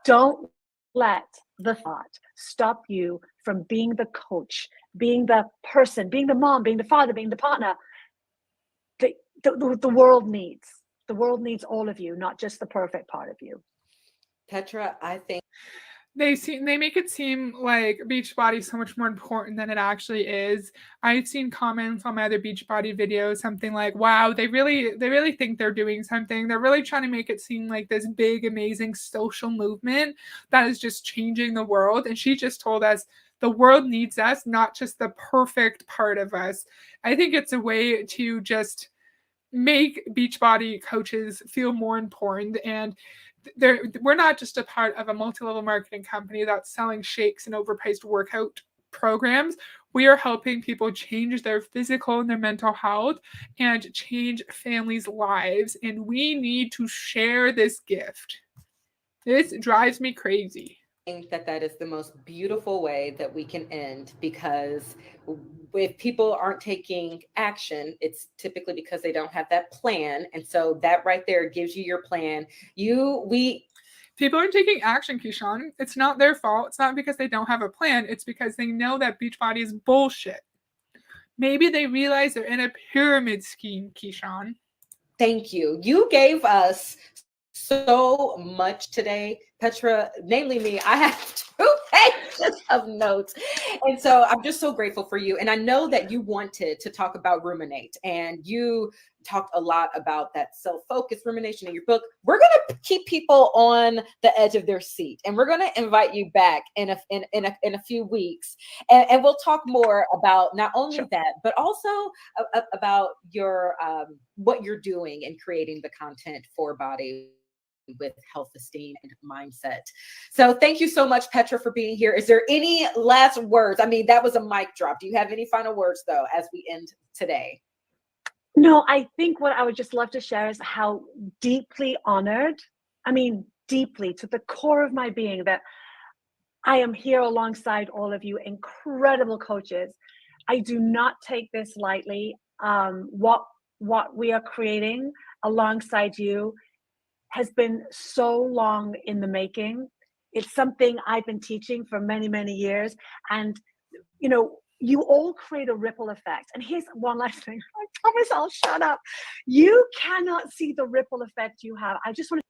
S2: Don't let the thought stop you from being the coach, being the person, being the mom, being the father, being the partner the world needs. The world needs all of you, not just the perfect part of you.
S3: Petra, I think
S1: They make it seem like Beachbody is so much more important than it actually is. I've seen comments on my other Beachbody videos, something like, "Wow, they really think they're doing something. They're really trying to make it seem like this big, amazing social movement that is just changing the world." And she just told us the world needs us, not just the perfect part of us. I think it's a way to just make Beachbody coaches feel more important, and we're not just a part of a multi-level marketing company that's selling shakes and overpriced workout programs. We are helping people change their physical and their mental health and change families' lives, and we need to share this gift. This drives me crazy.
S3: Think that that is the most beautiful way that we can end, because if people aren't taking action, it's typically because they don't have that plan. And so that right there gives you your plan.
S1: People are taking action, Keyshawn. It's not their fault. It's not because they don't have a plan. It's because they know that Beachbody is bullshit. Maybe they realize they're in a pyramid scheme, Keyshawn.
S3: Thank you. You gave us so much today, Petra, namely me. I have 2 pages of notes. And so I'm just so grateful for you. And I know that you wanted to talk about ruminate, and you talked a lot about that self-focused rumination in your book. We're going to keep people on the edge of their seat, and we're going to invite you back in a few weeks. And we'll talk more about not only that, but also about your what you're doing in creating the content for Body with health, esteem, and mindset. So thank you so much, Petra, for being here. Is there any last words? I mean, that was a mic drop. Do you have any final words, though, as we end today?
S2: No, I think what I would just love to share is how deeply honored, I mean, deeply to the core of my being, that I am here alongside all of you incredible coaches. I do not take this lightly. What we are creating alongside you has been so long in the making. It's something I've been teaching for many, many years. And, you know, you all create a ripple effect. And here's one last thing. I promise I'll shut up. You cannot see the ripple effect you have. I just want to.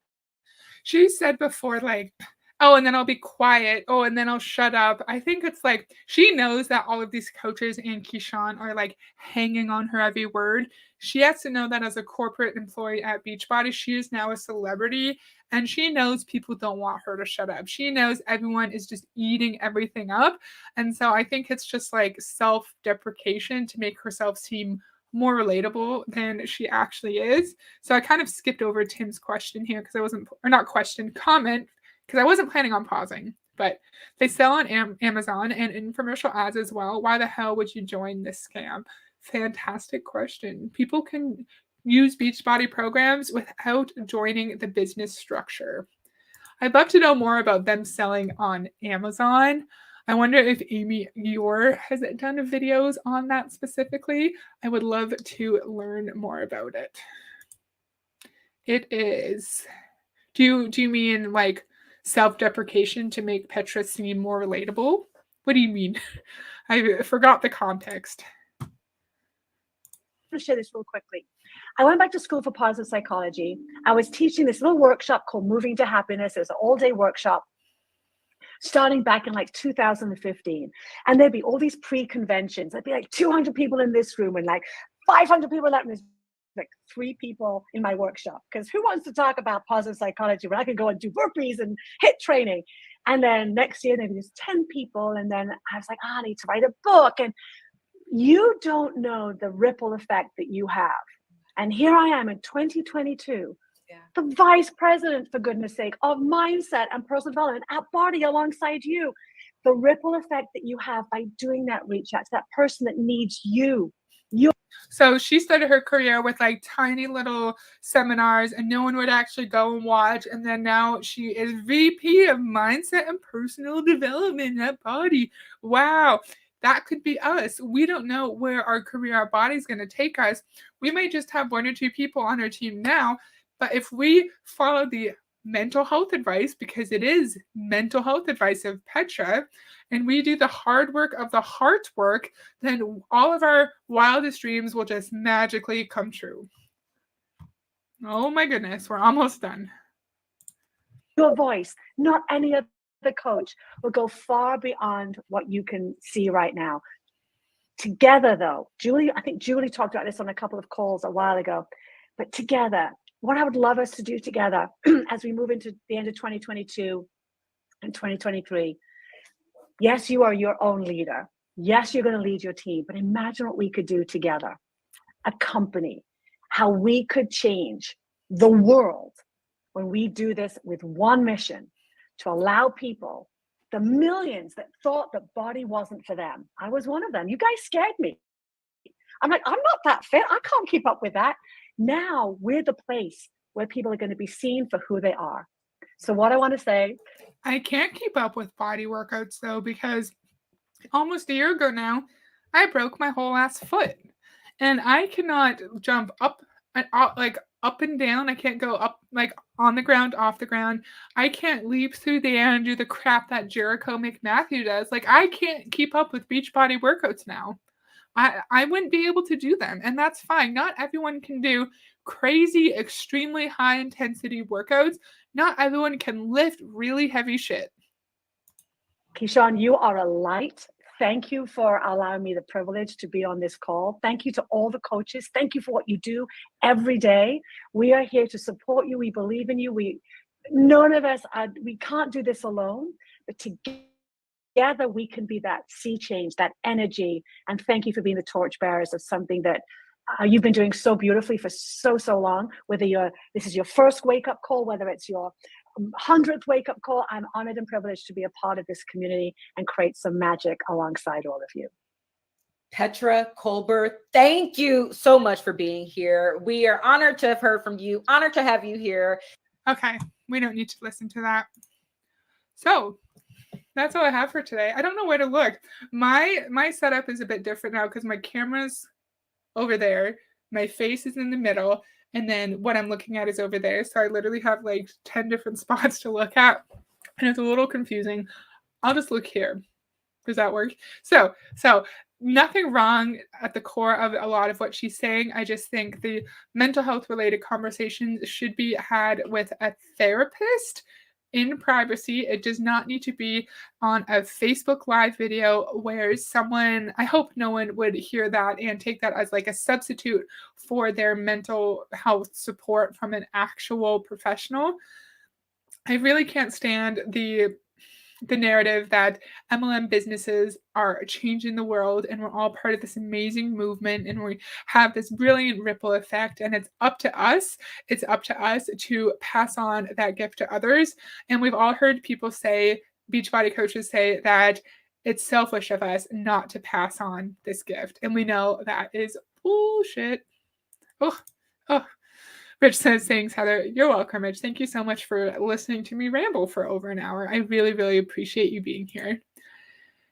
S1: She said before, like, oh, and then I'll be quiet. Oh, and then I'll shut up. I think it's like she knows that all of these coaches and Keyshawn are like hanging on her every word. She has to know that as a corporate employee at Beachbody, she is now a celebrity, and she knows people don't want her to shut up. She knows everyone is just eating everything up. And so I think it's just like self-deprecation to make herself seem more relatable than she actually is. So I kind of skipped over Tim's question here because I wasn't, or not question, comment, because I wasn't planning on pausing. But they sell on Amazon and infomercial ads as well. Why the hell would you join this scam? Fantastic question. People can use Beachbody programs without joining the business structure. I'd love to know more about them selling on Amazon. I wonder if Amy Yor has done videos on that specifically. I would love to learn more about it. It is. Do you mean like self-deprecation to make Petra seem more relatable? What do you mean? I forgot the context.
S2: I'm going to share this real quickly. I went back to school for positive psychology. I was teaching this little workshop called Moving to Happiness. It was an all-day workshop starting back in like 2015. And there'd be all these pre-conventions. There'd be like 200 people in this room and like 500 people in that room. Like 3 people in my workshop, because who wants to talk about positive psychology when I can go and do burpees and HIIT training? And then next year maybe there's 10 people, and then I was like, I need to write a book. And you don't know the ripple effect that you have. And here I am in 2022, the vice president, for goodness sake, of mindset and personal development at Body alongside you. The ripple effect that you have by doing that reach out to that person that needs you.
S1: So she started her career with like tiny little seminars, and no one would actually go and watch. And then now she is VP of Mindset and Personal Development at Body. Wow. That could be us. We don't know where our career, our body's going to take us. We might just have 1 or 2 people on our team now. But if we follow the mental health advice, because it is mental health advice of Petra, and we do the hard work of the heart work, then all of our wildest dreams will just magically come true. Oh my goodness, we're almost done.
S2: Your voice, not any other coach will go far beyond what you can see right now. Together, though, I think Julie talked about this on a couple of calls a while ago, but together, what I would love us to do together as we move into the end of 2022 and 2023, yes, you are your own leader. Yes, you're going to lead your team, but imagine what we could do together. A company, how we could change the world when we do this with one mission to allow people, the millions that thought that body wasn't for them. I was one of them. You guys scared me. I'm like, I'm not that fit. I can't keep up with that. Now we're the place where people are going to be seen for who they are. So what I want to say,
S1: I can't keep up with body workouts though, because almost a year ago now, I broke my whole ass foot. And I cannot jump up and like up and down. I can't go up like on the ground, off the ground. I can't leap through the air and do the crap that Jericho McMatthew does. Like I can't keep up with beach body workouts now. I wouldn't be able to do them, and that's fine. Not everyone can do crazy, extremely high intensity workouts. Not everyone can lift really heavy shit.
S2: Keyshawn, you are a light. Thank you for allowing me the privilege to be on this call. Thank you to all the coaches. Thank you for what you do every day. We are here to support you. We believe in you. None of us, we can't do this alone, but together we can be that sea change, that energy. And thank you for being the torchbearers of something that you've been doing so beautifully for so long. Whether this is your first wake-up call, whether it's your 100th wake-up call, I'm honored and privileged to be a part of this community and create some magic alongside all of you.
S3: Petra Colbert, thank you so much for being here. We are honored to have heard from you, honored to have you here.
S1: Okay, we don't need to listen to that. So that's all I have for today. I don't know where to look. My setup is a bit different now because my camera's over there, my face is in the middle, and then what I'm looking at is over there. So I literally have like 10 different spots to look at, and it's a little confusing. I'll just look here. Does that work? So nothing wrong at the core of a lot of what she's saying. I just think the mental health related conversations should be had with a therapist in privacy. It does not need to be on a Facebook Live video where someone, I hope no one would hear that and take that as like a substitute for their mental health support from an actual professional. I really can't stand the narrative that MLM businesses are changing the world and we're all part of this amazing movement and we have this brilliant ripple effect, and it's up to us to pass on that gift to others. And we've all heard people say, Beachbody coaches say, that it's selfish of us not to pass on this gift, and we know that is bullshit. Oh Rich says, thanks, Heather. You're welcome, Rich. Thank you so much for listening to me ramble for over an hour. I really, really appreciate you being here.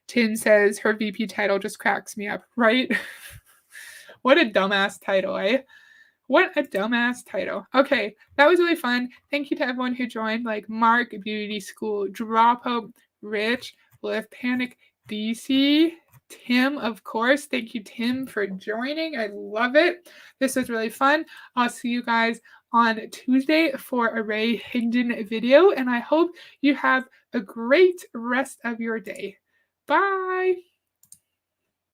S1: Tin says, her VP title just cracks me up, right? What a dumbass title, eh? What a dumbass title. Okay, that was really fun. Thank you to everyone who joined, like Mark, Beauty School, Drop Hope, Rich, Lift Panic, DC, Tim, of course. Thank you, Tim, for joining. I love it. This was really fun. I'll see you guys on Tuesday for a Ray Higdon video, and I hope you have a great rest of your day. Bye.